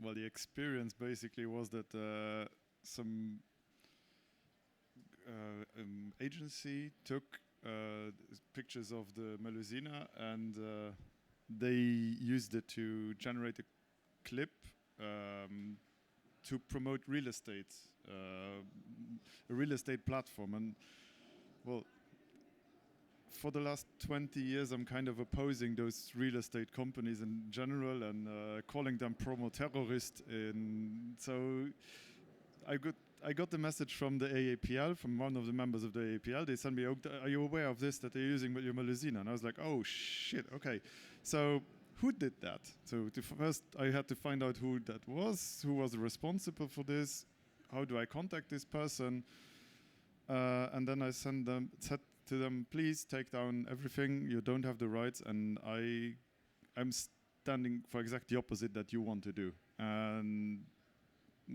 Speaker 11: Well, the experience basically was that some agency took pictures of the Melusina and they used it to generate a clip to promote real estate, a real estate platform. And well, for the last 20 years, I'm kind of opposing those real estate companies in general and calling them promo-terrorist. So I got the message from the AAPL, from one of the members of the AAPL. They sent me, oh, are you aware of this, that they're using your Melusina? And I was like, oh, shit, okay. So who did that? So first I had to find out who that was, who was responsible for this, how do I contact this person? And then I said to them, please take down everything, you don't have the rights, and I'm standing for exactly the opposite that you want to do. And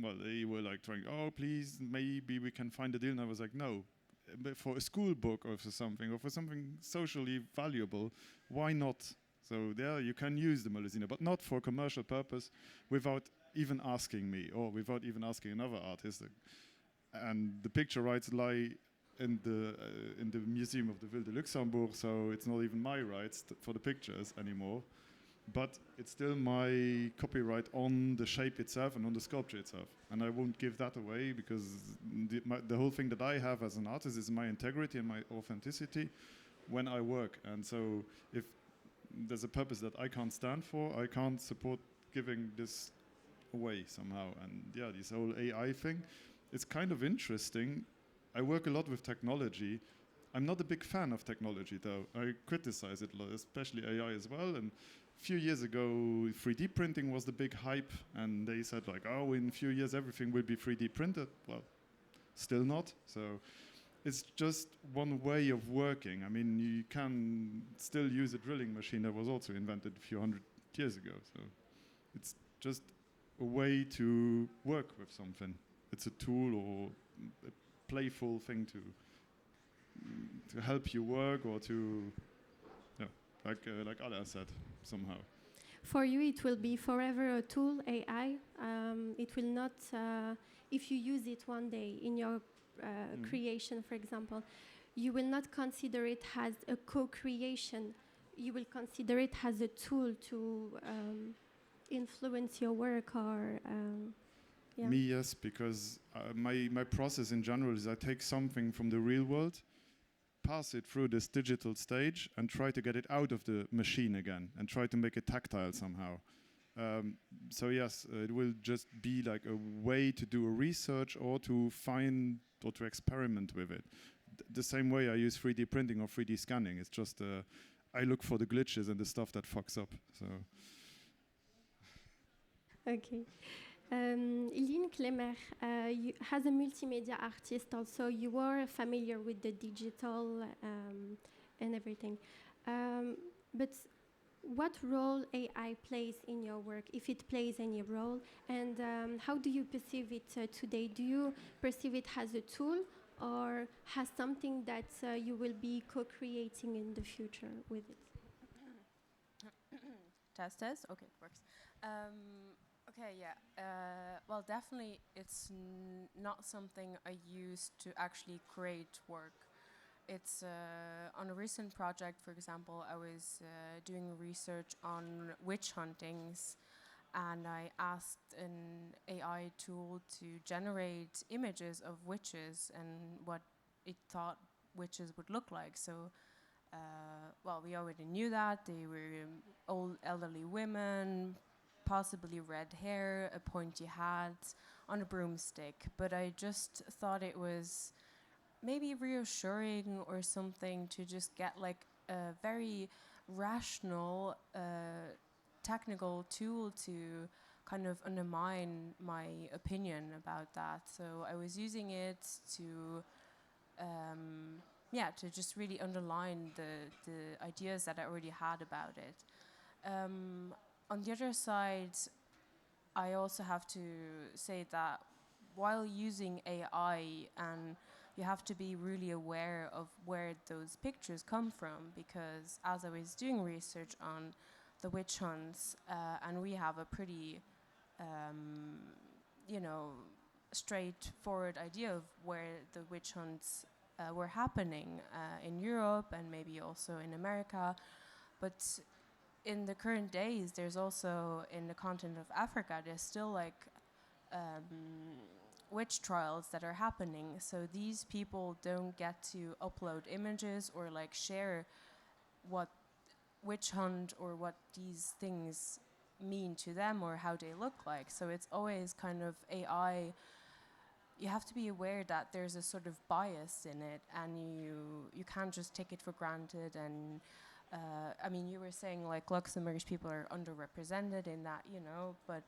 Speaker 11: well, they were like trying, oh, please, maybe we can find a deal. And I was like, no, but for a school book or for something socially valuable, why not? So there you can use the Melusina, but not for commercial purpose without even asking me or without even asking another artist. And the picture rights lie in the Museum of the Ville de Luxembourg, so it's not even my rights for the pictures anymore. But it's still my copyright on the shape itself and on the sculpture itself. And I won't give that away because the whole thing that I have as an artist is my integrity and my authenticity when I work. And so if there's a purpose that I can't stand for, I can't support giving this away somehow. And yeah, this whole AI thing, it's kind of interesting. I work a lot with technology. I'm not a big fan of technology though. I criticize it a lot, especially AI as well. And a few years ago, 3D printing was the big hype, and they said like, oh, in a few years everything will be 3D printed. Well, still not. So it's just one way of working. I mean, you can still use a drilling machine that was also invented a few hundred years ago. So it's just a way to work with something. It's a tool or a playful thing to help you work or to, yeah, like Ala said, somehow.
Speaker 1: For you, it will be forever a tool, AI. It will not, if you use it one day in your creation, for example, you will not consider it as a co-creation. You will consider it as a tool to influence your work or yeah.
Speaker 11: Me, yes, because my process in general is I take something from the real world, pass it through this digital stage, and try to get it out of the machine again, and try to make it tactile somehow. So yes, it will just be like a way to do a research or to find or to experiment with it. The same way I use 3D printing or 3D scanning. It's just I look for the glitches and the stuff that fucks up. So.
Speaker 1: Okay. Lynn Klemmer, you, as a multimedia artist also, you are familiar with the digital and everything. But what role AI plays in your work, if it plays any role, and how do you perceive it today? Do you perceive it as a tool or as something that you will be co-creating in the future with it?
Speaker 12: Test, okay, it works. Okay, yeah. Well, definitely it's not something I use to actually create work. It's on a recent project, for example, I was doing research on witch huntings, and I asked an AI tool to generate images of witches and what it thought witches would look like. So, well, we already knew that they were old elderly women, possibly red hair, a pointy hat, on a broomstick. But I just thought it was maybe reassuring or something to just get like a very rational technical tool to kind of undermine my opinion about that. So I was using it to yeah, to just really underline the ideas that I already had about it. On the other side, I also have to say that while using AI, and you have to be really aware of where those pictures come from, because as I was doing research on the witch hunts, and we have a pretty, you know, straightforward idea of where the witch hunts were happening in Europe and maybe also in America, but in the current days, there's also in the continent of Africa, there's still like witch trials that are happening. So these people don't get to upload images or like share what witch hunt or what these things mean to them or how they look like. So it's always kind of AI. You have to be aware that there's a sort of bias in it, and you can't just take it for granted. And I mean, you were saying like Luxembourgish people are underrepresented in that, you know, but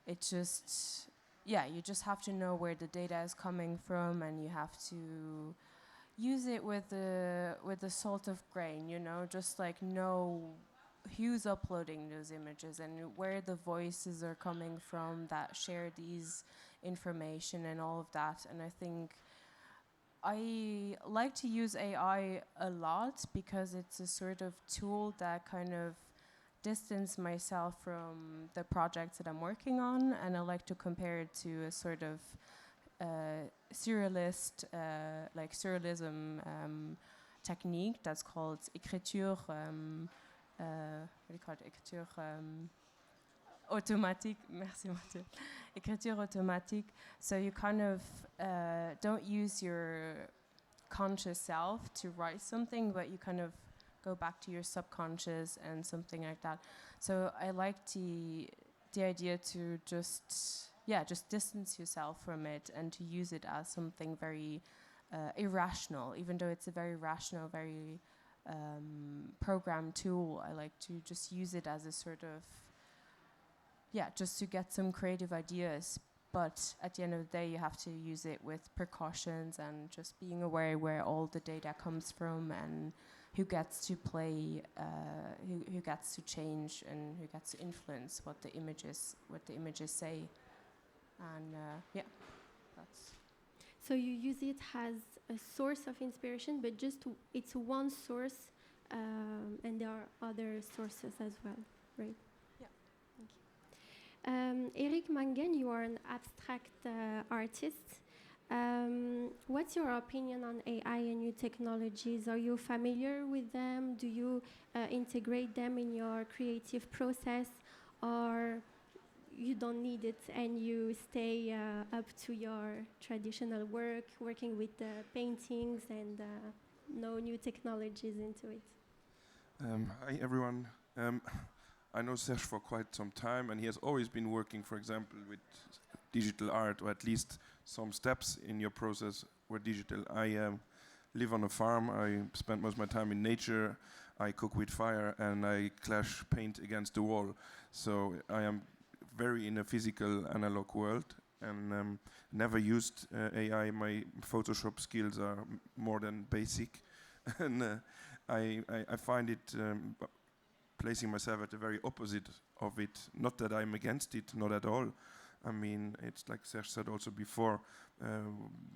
Speaker 12: it just, yeah, you just have to know where the data is coming from, and you have to use it with the salt of grain, you know, just like know who's uploading those images and where the voices are coming from that share these information and all of that. And I think I like to use AI a lot because it's a sort of tool that kind of distance myself from the projects that I'm working on, and I like to compare it to a sort of surrealist, like surrealism technique that's called écriture. What do you call it? Écriture automatique. Merci, Mathieu. Écriture automatique. So you kind of don't use your conscious self to write something, but you kind of go back to your subconscious and something like that. So I like the idea to just distance yourself from it and to use it as something very irrational, even though it's a very rational, very program tool. I like to just use it as a sort of, just to get some creative ideas. But at the end of the day, you have to use it with precautions and just being aware where all the data comes from and who gets to play, who gets to change and who gets to influence what the images say. And that's.
Speaker 1: So you use it as a source of inspiration, but just it's one source, and there are other sources as well, right?
Speaker 12: Yeah.
Speaker 1: Thank you. Eric Mangen, you are an abstract artist. What's your opinion on AI and new technologies? Are you familiar with them? Do you integrate them in your creative process, or you don't need it and you stay up to your traditional work, working with the paintings and no new technologies into it?
Speaker 13: Hi everyone. I know Serge for quite some time, and he has always been working, for example, with digital art, or at least some steps in your process were digital. I live on a farm. I spend most of my time in nature. I cook with fire, and I clash paint against the wall. So I am very in a physical analog world, and never used AI. My Photoshop skills are more than basic, and I find it placing myself at the very opposite of it. Not that I'm against it, not at all. I mean, it's like Serge said also before,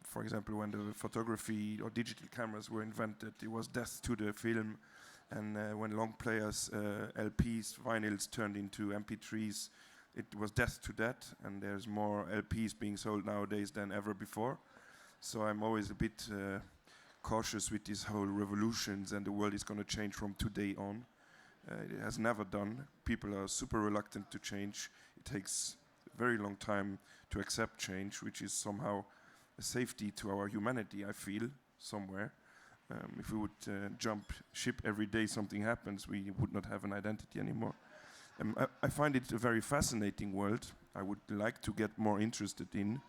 Speaker 13: for example, when the photography or digital cameras were invented, it was death to the film. And when long players, LPs, vinyls turned into MP3s, it was death to that. And there's more LPs being sold nowadays than ever before. So I'm always a bit cautious with these whole revolutions, and the world is going to change from today on. It has never done. People are super reluctant to change. It takes a very long time to accept change, which is somehow a safety to our humanity, I feel, somewhere. If we would jump ship every day something happens, we would not have an identity anymore. I find it a very fascinating world. I would like to get more interested in.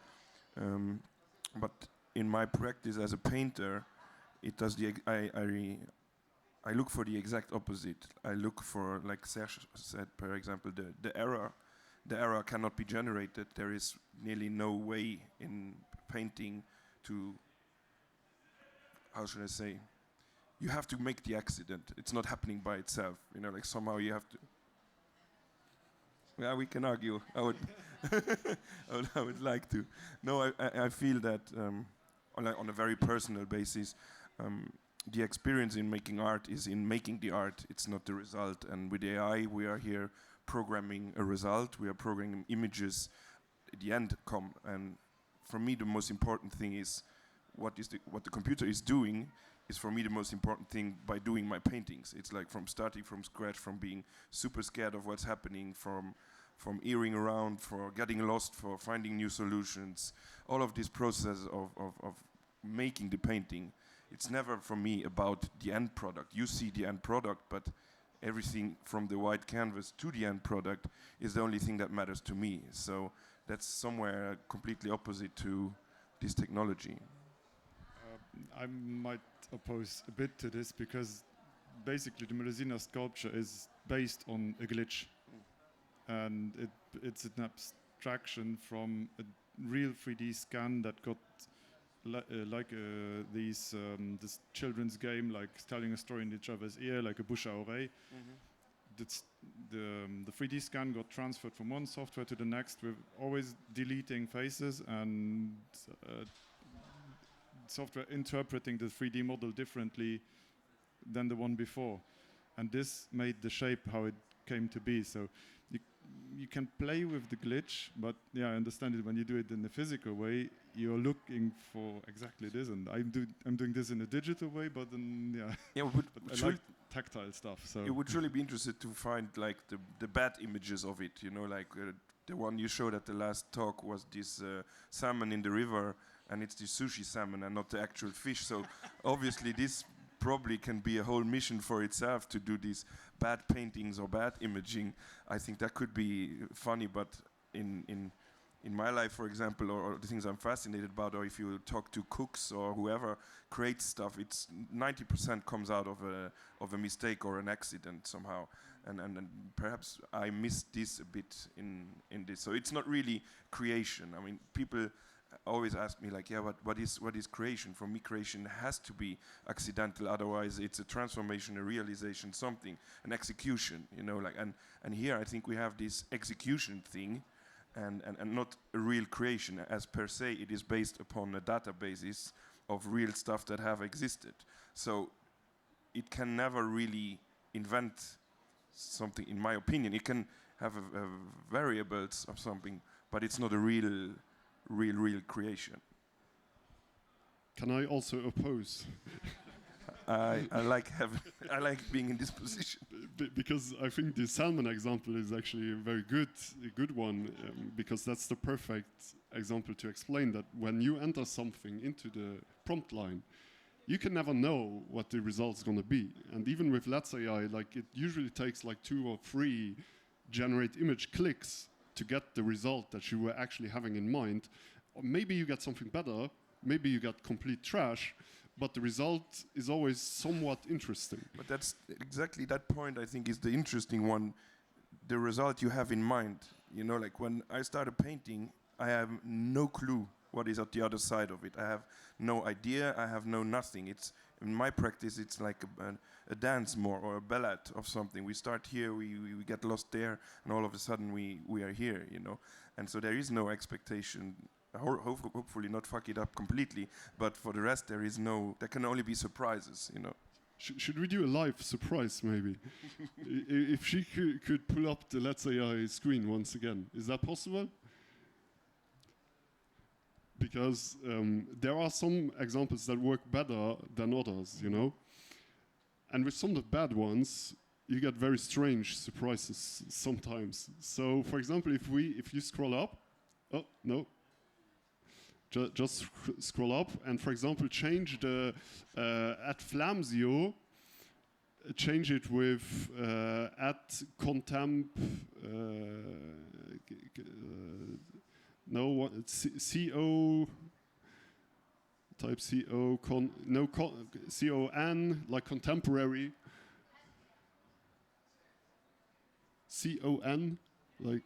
Speaker 13: But in my practice as a painter, it does I look for the exact opposite. I look for, like Serge said, for example, the error. The error cannot be generated. There is nearly no way in painting to, how should I say, you have to make the accident. It's not happening by itself. You know, like somehow you have to. Yeah, we can argue. I would, I would like to. No, I feel that on a very personal basis, the experience in making art is in making the art. It's not the result. And with AI, we are here programming a result. We are programming images. At the end come. And for me, the most important thing is what the computer is doing is for me the most important thing by doing my paintings. It's like from starting from scratch, from being super scared of what's happening, from earing around, for getting lost, for finding new solutions. All of this process of making the painting, it's never for me about the end product. You see the end product, but everything from the white canvas to the end product is the only thing that matters to me. So that's somewhere completely opposite to this technology.
Speaker 11: I might oppose a bit to this because basically the Melusina sculpture is based on a glitch. And it's an abstraction from a real 3D scan that got this children's game, like telling a story in each other's ear, like a bouche à oreille. The 3D scan got transferred from one software to the next with always deleting faces and software interpreting the 3D model differently than the one before. And this made the shape how it came to be. So you can play with the glitch, but yeah, I understand it when you do it in a physical way, you're looking for exactly this, and I'm doing this in a digital way, but then but I like tactile stuff. So
Speaker 13: you would really be interested to find like the bad images of it, you know, like the one you showed at the last talk was this salmon in the river, and it's the sushi salmon and not the actual fish. So obviously this probably can be a whole mission for itself to do these bad paintings or bad imaging. I think that could be funny, but in my life, for example, or the things I'm fascinated about, or if you talk to cooks or whoever creates stuff, it's 90% comes out of a mistake or an accident somehow, and perhaps I missed this a bit in this. So it's not really creation. I mean, people always ask me like, yeah, what is creation? For me, creation has to be accidental. Otherwise, it's a transformation, a realization, something, an execution. You know, like and here I think we have this execution thing, and not a real creation as per se. It is based upon a databases of real stuff that have existed. So it can never really invent something, in my opinion. It can have variables of something, but it's not a real creation.
Speaker 9: can I also oppose?
Speaker 13: I like being in this position.
Speaker 9: Because I think the salmon example is actually a good one, because that's the perfect example to explain that when you enter something into the prompt line, you can never know what the result's going to be. And even with LetzAI, like it usually takes like 2 or 3 generate image clicks to get the result that you were actually having in mind. Or maybe you get something better, maybe you get complete trash, but the result is always somewhat interesting.
Speaker 13: But that's exactly that point, I think, is the interesting one. The result you have in mind. You know, like when I started painting, I have no clue what is at the other side of it. I have no idea, I have no nothing. It's, in my practice, it's like a dance more, or a ballad of something. We start here, we get lost there, and all of a sudden we are here, you know. And so there is no expectation. Hopefully not fuck it up completely, but for the rest there can only be surprises, you know.
Speaker 9: Should we do a live surprise maybe? If she could pull up the LetzAI screen once again, is that possible? Because there are some examples that work better than others, you know? And with some of the bad ones, you get very strange surprises sometimes. So for example, if you scroll up, oh, no. Just scroll up and, for example, change the at Flamsio, change it with at contemp. No, what? CO. Type CO. CON like contemporary. CON like.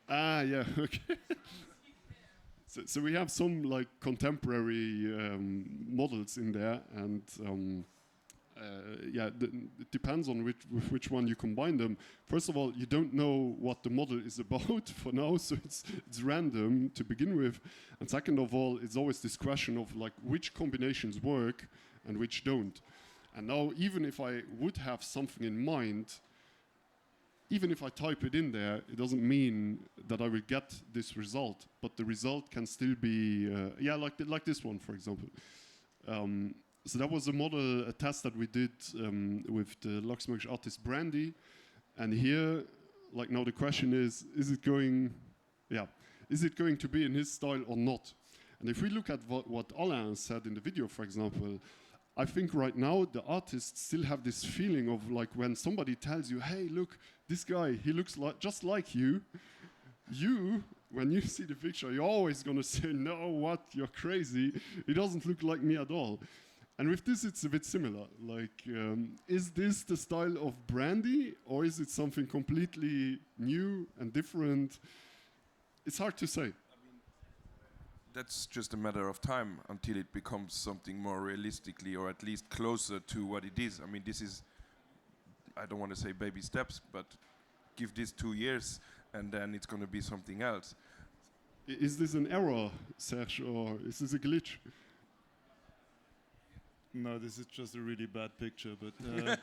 Speaker 9: Ah, yeah, okay. So we have some like contemporary models in there, and yeah, it depends on with which one you combine them. First of all, you don't know what the model is about for now, so it's random to begin with. And second of all, it's always this question of like which combinations work and which don't. And now, even if I would have something in mind, even if I type it in there, it doesn't mean that I will get this result, but the result can still be, yeah, like this one, for example. So that was a test that we did with the Luxembourgish artist Brandy. And here, like now the question is it going to be in his style or not? And if we look at what Alain said in the video, for example, I think right now the artists still have this feeling of like when somebody tells you, hey, look, this guy, he looks just like you. You, when you see the picture, you're always going to say, no, what, you're crazy. He doesn't look like me at all. And with this, it's a bit similar. Like, is this the style of Brandy, or is it something completely new and different? It's hard to say.
Speaker 13: That's just a matter of time until it becomes something more realistically, or at least closer to what it is. I mean, this is, I don't want to say baby steps, but give this 2 years and then it's going to be something else.
Speaker 9: Is this an error, Serge, or is this a glitch?
Speaker 11: No, this is just a really bad picture, but no,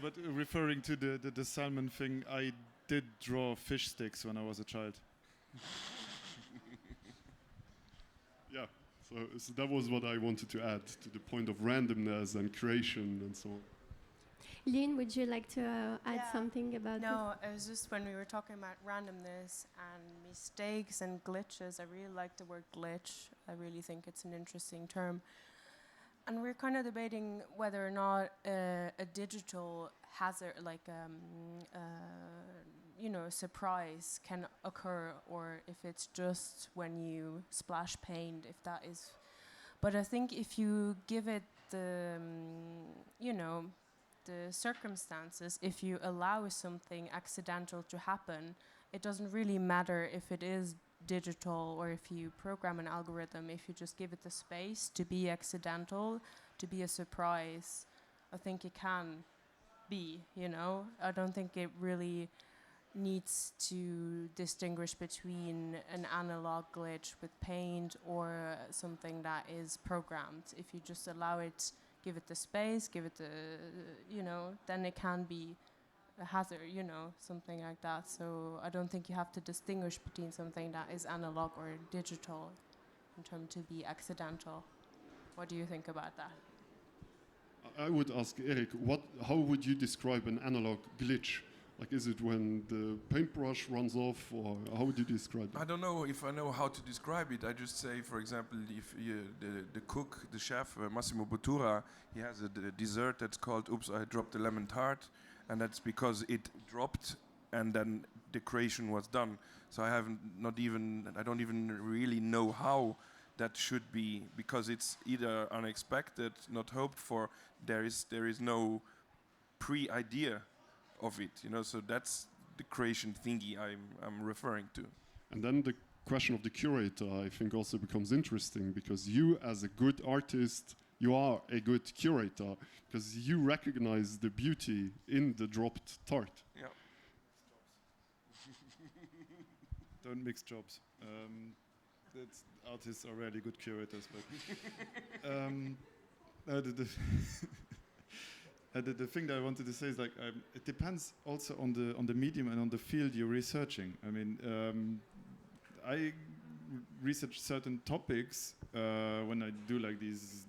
Speaker 11: but referring to the salmon thing, I did draw fish sticks when I was a child.
Speaker 9: Yeah, so that was what I wanted to add to the point of randomness and creation and so on.
Speaker 1: Lynn, would you like to add something about this?
Speaker 12: No, it was just when we were talking about randomness and mistakes and glitches, I really like the word glitch. I really think it's an interesting term. And we're kind of debating whether or not a digital hazard, like a surprise can occur, or if it's just when you splash paint, if that is. But I think if you give it the circumstances, if you allow something accidental to happen, it doesn't really matter if it is digital or if you program an algorithm. If you just give it the space to be accidental, to be a surprise, I think it can be, I don't think it really needs to distinguish between an analog glitch with paint or something that is programmed. If you just allow it, give it the space, give it the, then it can be a hazard, you know, something like that. So I don't think you have to distinguish between something that is analog or digital in terms to be accidental. What do you think about that?
Speaker 9: I would ask Eric, how would you describe an analog glitch? Like, is it when the paintbrush runs off, or how would you describe it?
Speaker 13: I don't know if I know how to describe it. I just say, for example, if the cook, the chef, Massimo Bottura, he has a dessert that's called "Oops, I dropped the lemon tart," and that's because it dropped, and then the creation was done. So I don't even really know how that should be, because it's either unexpected, not hoped for. There is no pre-idea of it, you know. So that's the creation thingy I'm referring to.
Speaker 9: And then the question of the curator, I think, also becomes interesting, because you, as a good artist, you are a good curator, because you recognize the beauty in the dropped tart.
Speaker 13: Yeah.
Speaker 11: Don't mix jobs. Artists are rarely good curators, but the thing that I wanted to say is, like, it depends also on the medium and on the field you're researching. I mean, I research certain topics when I do like these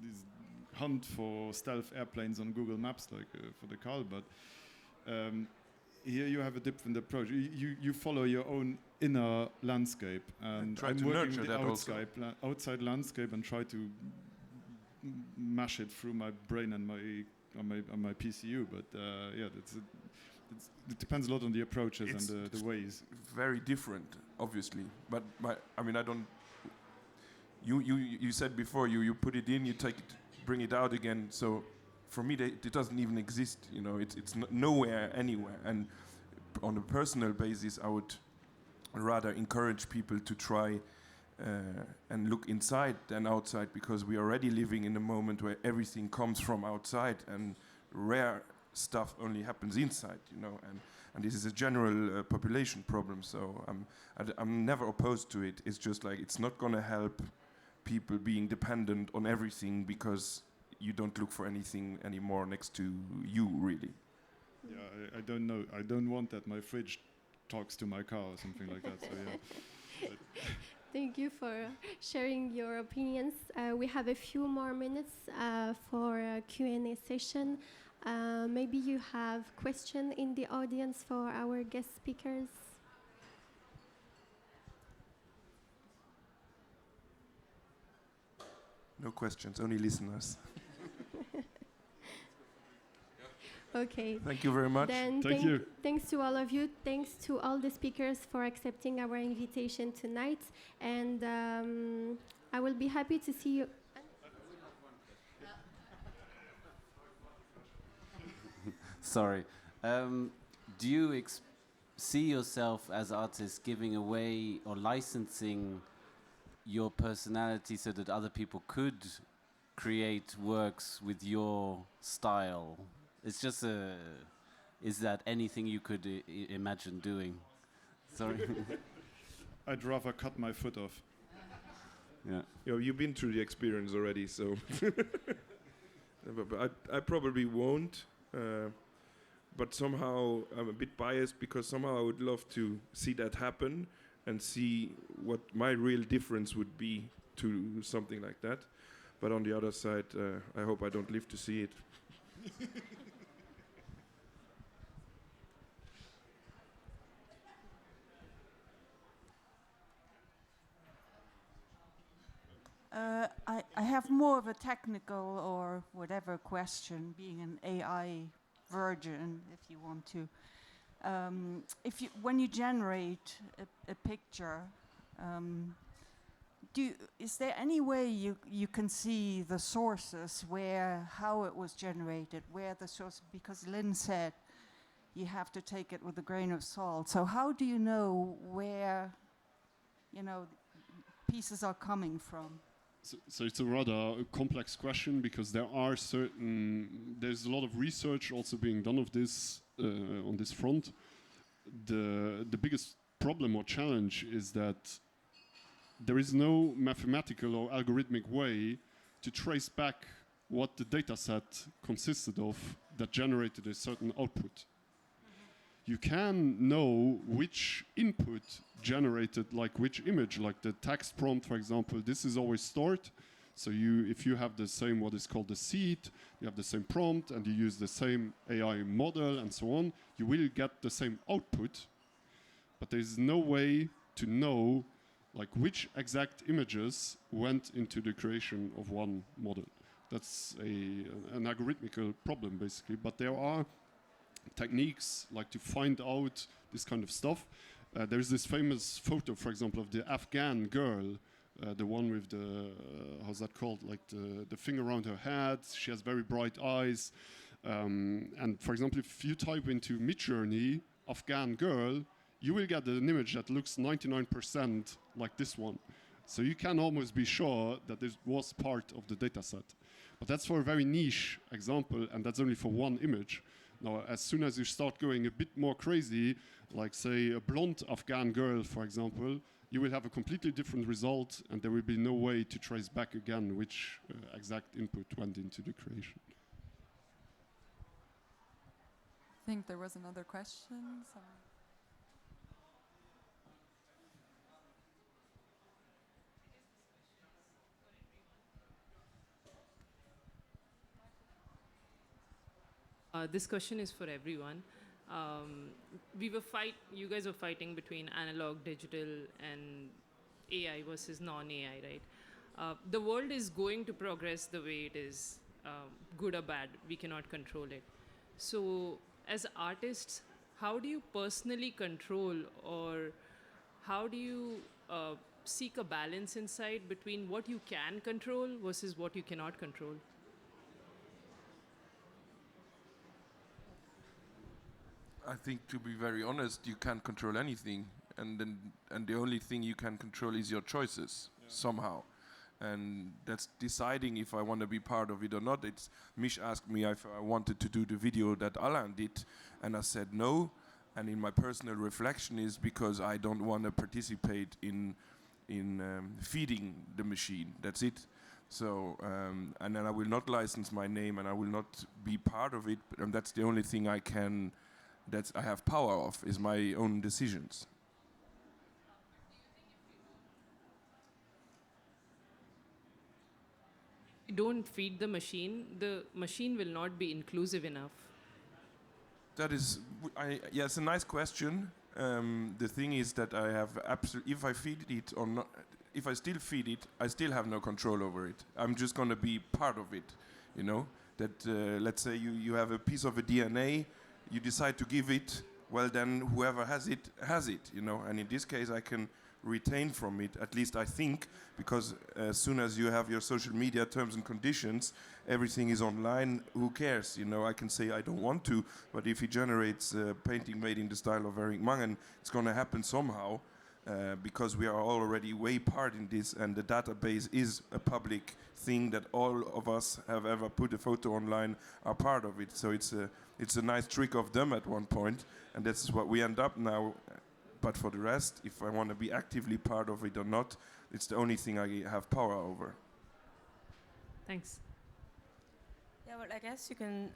Speaker 11: hunt for stealth airplanes on Google Maps, like for the call, but here you have a different approach. You follow your own inner landscape, and
Speaker 13: try
Speaker 11: I'm
Speaker 13: to
Speaker 11: working
Speaker 13: nurture
Speaker 11: with
Speaker 13: that
Speaker 11: the outside landscape and try to mash it through my brain and on my PCU. But yeah, it depends a lot on the approaches and the ways.
Speaker 13: Very different, obviously. But I mean, I don't. You said before you put it in, you take it, bring it out again. So for me, it doesn't even exist. You know, it's nowhere, anywhere. And on a personal basis, I would rather encourage people to try and look inside than outside, because we are already living in a moment where everything comes from outside and rare stuff only happens inside. You know, and this is a general population problem. So I'm never opposed to it. It's just like it's not going to help people being dependent on everything, because you don't look for anything anymore next to you, really.
Speaker 11: Yeah, I don't know. I don't want that my fridge talks to my car or something like that. So yeah.
Speaker 1: Thank you for sharing your opinions. We have a few more minutes for a Q&A session. Maybe you have questions in the audience for our guest speakers.
Speaker 13: No questions, only listeners.
Speaker 1: Okay.
Speaker 13: Thank you very much.
Speaker 1: Then
Speaker 9: Thank you.
Speaker 1: Thanks to all of you. Thanks to all the speakers for accepting our invitation tonight. And I will be happy to see you.
Speaker 14: Sorry. Do you see yourself as artists giving away or licensing your personality so that other people could create works with your style? It's just is that anything you could imagine doing? Sorry.
Speaker 11: I'd rather cut my foot off.
Speaker 14: Yeah.
Speaker 15: You know, you've been through the experience already, so but I probably won't. But somehow I'm a bit biased, because somehow I would love to see that happen and see what my real difference would be to something like that. But on the other side, I hope I don't live to see it.
Speaker 16: I have more of a technical or whatever question, being an AI virgin, if you want to. When you generate a picture, is there any way you can see the sources, how it was generated, where the source? Because Lynn said you have to take it with a grain of salt. So how do you know where, pieces are coming from?
Speaker 9: So it's a rather complex question, because there's a lot of research also being done of this on this front. The biggest problem or challenge is that there is no mathematical or algorithmic way to trace back what the data set consisted of that generated a certain output. you can know which input generated like which image, like the text prompt, for example. This is always stored. So if you have the same, what is called the seed, you have the same prompt and you use the same AI model and so on, you will get the same output, but there's no way to know like which exact images went into the creation of one model. That's an algorithmical problem basically, but there are techniques like to find out this kind of stuff. There's this famous photo, for example, of the Afghan girl, the one with the, how's that called, like the thing around her head. She has very bright eyes. And for example, if you type into Midjourney, Afghan girl, you will get an image that looks 99% like this one. So you can almost be sure that this was part of the data set. But that's for a very niche example, and that's only for one image. Now, as soon as you start going a bit more crazy, like say a blonde Afghan girl, for example, you will have a completely different result, and there will be no way to trace back again which exact input went into the creation.
Speaker 17: I think there was another question.
Speaker 18: This question is for everyone. You guys were fighting between analog, digital, and AI versus non-AI, right? The world is going to progress the way it is, good or bad. We cannot control it. So, as artists, how do you personally control, or how do you seek a balance inside between what you can control versus what you cannot control?
Speaker 13: I think, to be very honest, you can't control anything, and the only thing you can control is your choices somehow, and that's deciding if I want to be part of it or not. It's Misch asked me if I wanted to do the video that Alain did, and I said no. And in my personal reflection is because I don't want to participate in feeding the machine. That's it. So and then I will not license my name, and I will not be part of it. And that's the only thing I have power of, is my own decisions.
Speaker 18: If you don't feed the machine will not be inclusive enough.
Speaker 13: That is, yeah, it's a nice question. The thing is that I have if I feed it or not, if I still feed it, I still have no control over it. I'm just going to be part of it, you know? That, let's say you have a piece of a DNA, you decide to give it, well then whoever has it, you know? And in this case I can retain from it, at least I think, because as soon as you have your social media terms and conditions, everything is online, who cares, you know? I can say I don't want to, but if he generates a painting made in the style of Mangen, it's going to happen somehow, because we are already way part in this, and the database is a public thing that all of us have ever put a photo online are part of it. So it's a nice trick of them at one point, and that's what we end up now. But for the rest, if I want to be actively part of it or not, it's the only thing I have power over.
Speaker 18: Thanks.
Speaker 12: Yeah, well, I guess you can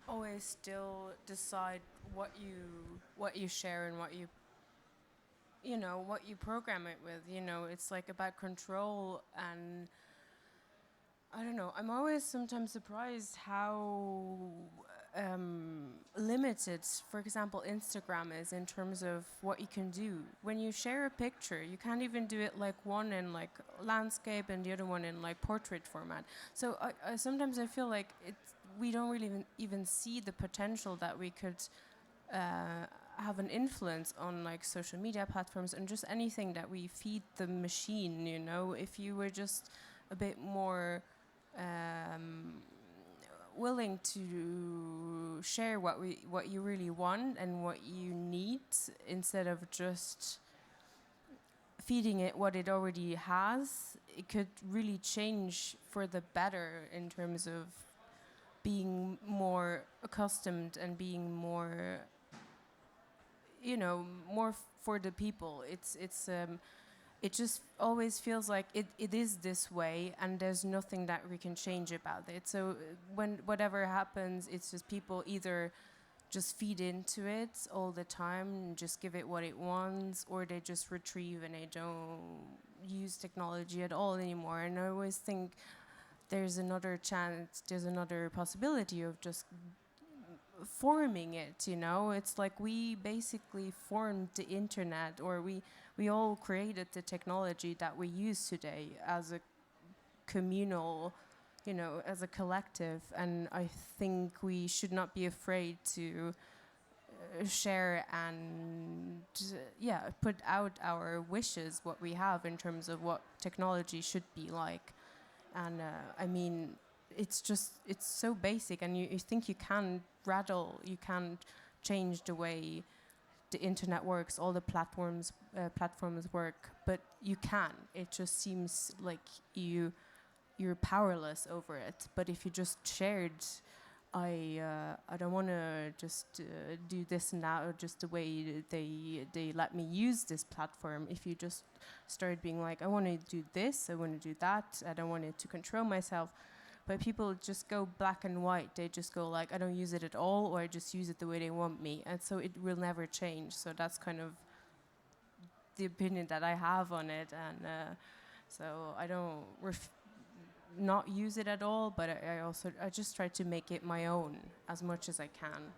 Speaker 12: always still decide what you share and what you program it with. You know, it's like about control, and I don't know. I'm always sometimes surprised how limited, for example, Instagram is in terms of what you can do. When you share a picture, you can't even do it like one in like landscape and the other one in like portrait format. So I sometimes I feel like we don't really even see the potential that we could have an influence on like social media platforms and just anything that we feed the machine, you know. If you were just a bit more willing to share what you really want and what you need, instead of just feeding it what it already has, it could really change for the better in terms of being more accustomed and being more, you know, more for the people. It just always feels like it is this way, and there's nothing that we can change about it. So when whatever happens, it's just people either just feed into it all the time and just give it what it wants, or they just retrieve and they don't use technology at all anymore. And I always think there's another chance, there's another possibility of just forming it, you know? It's like we basically formed the internet, or we all created the technology that we use today as a communal, you know, as a collective. And I think we should not be afraid to share and put out our wishes, what we have in terms of what technology should be like. And I mean, it's so basic, and you think you can't change the way the internet works, all the platforms work, but you can. It just seems like you're powerless over it. But if you just shared, I don't want to just do this now just the way they let me use this platform. If you just start being like, I want to do this, I want to do that, I don't want it to control myself. But people just go black and white. They just go like, I don't use it at all, or I just use it the way they want me. And so it will never change. So that's kind of the opinion that I have on it. And so I don't not use it at all, but I just try to make it my own as much as I can.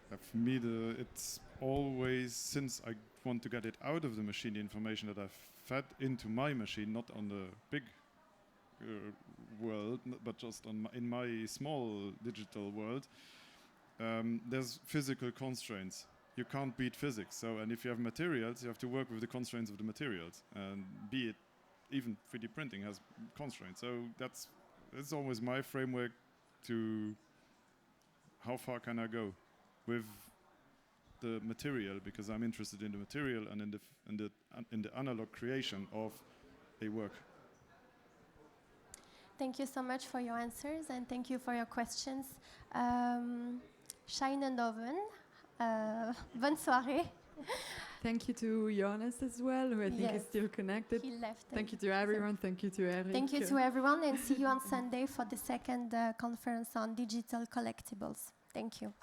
Speaker 11: For me, it's always, since I want to get it out of the machine, the information that I've fed into my machine, not on the big world, but just in my small digital world, there's physical constraints. You can't beat physics. So, and if you have materials, you have to work with the constraints of the materials. And be it, even 3D printing has constraints. So that's always my framework to how far can I go with the material, because I'm interested in the material and in the analog creation of a work.
Speaker 1: Thank you so much for your answers, and thank you for your questions. Scheinen Oven, bonne soirée.
Speaker 17: Thank you to Jonas as well, who I think is still connected.
Speaker 1: He left.
Speaker 17: Thank you to everyone. Thank you to Eric.
Speaker 1: Thank you to everyone, and see you on Sunday for the second conference on digital collectibles. Thank you.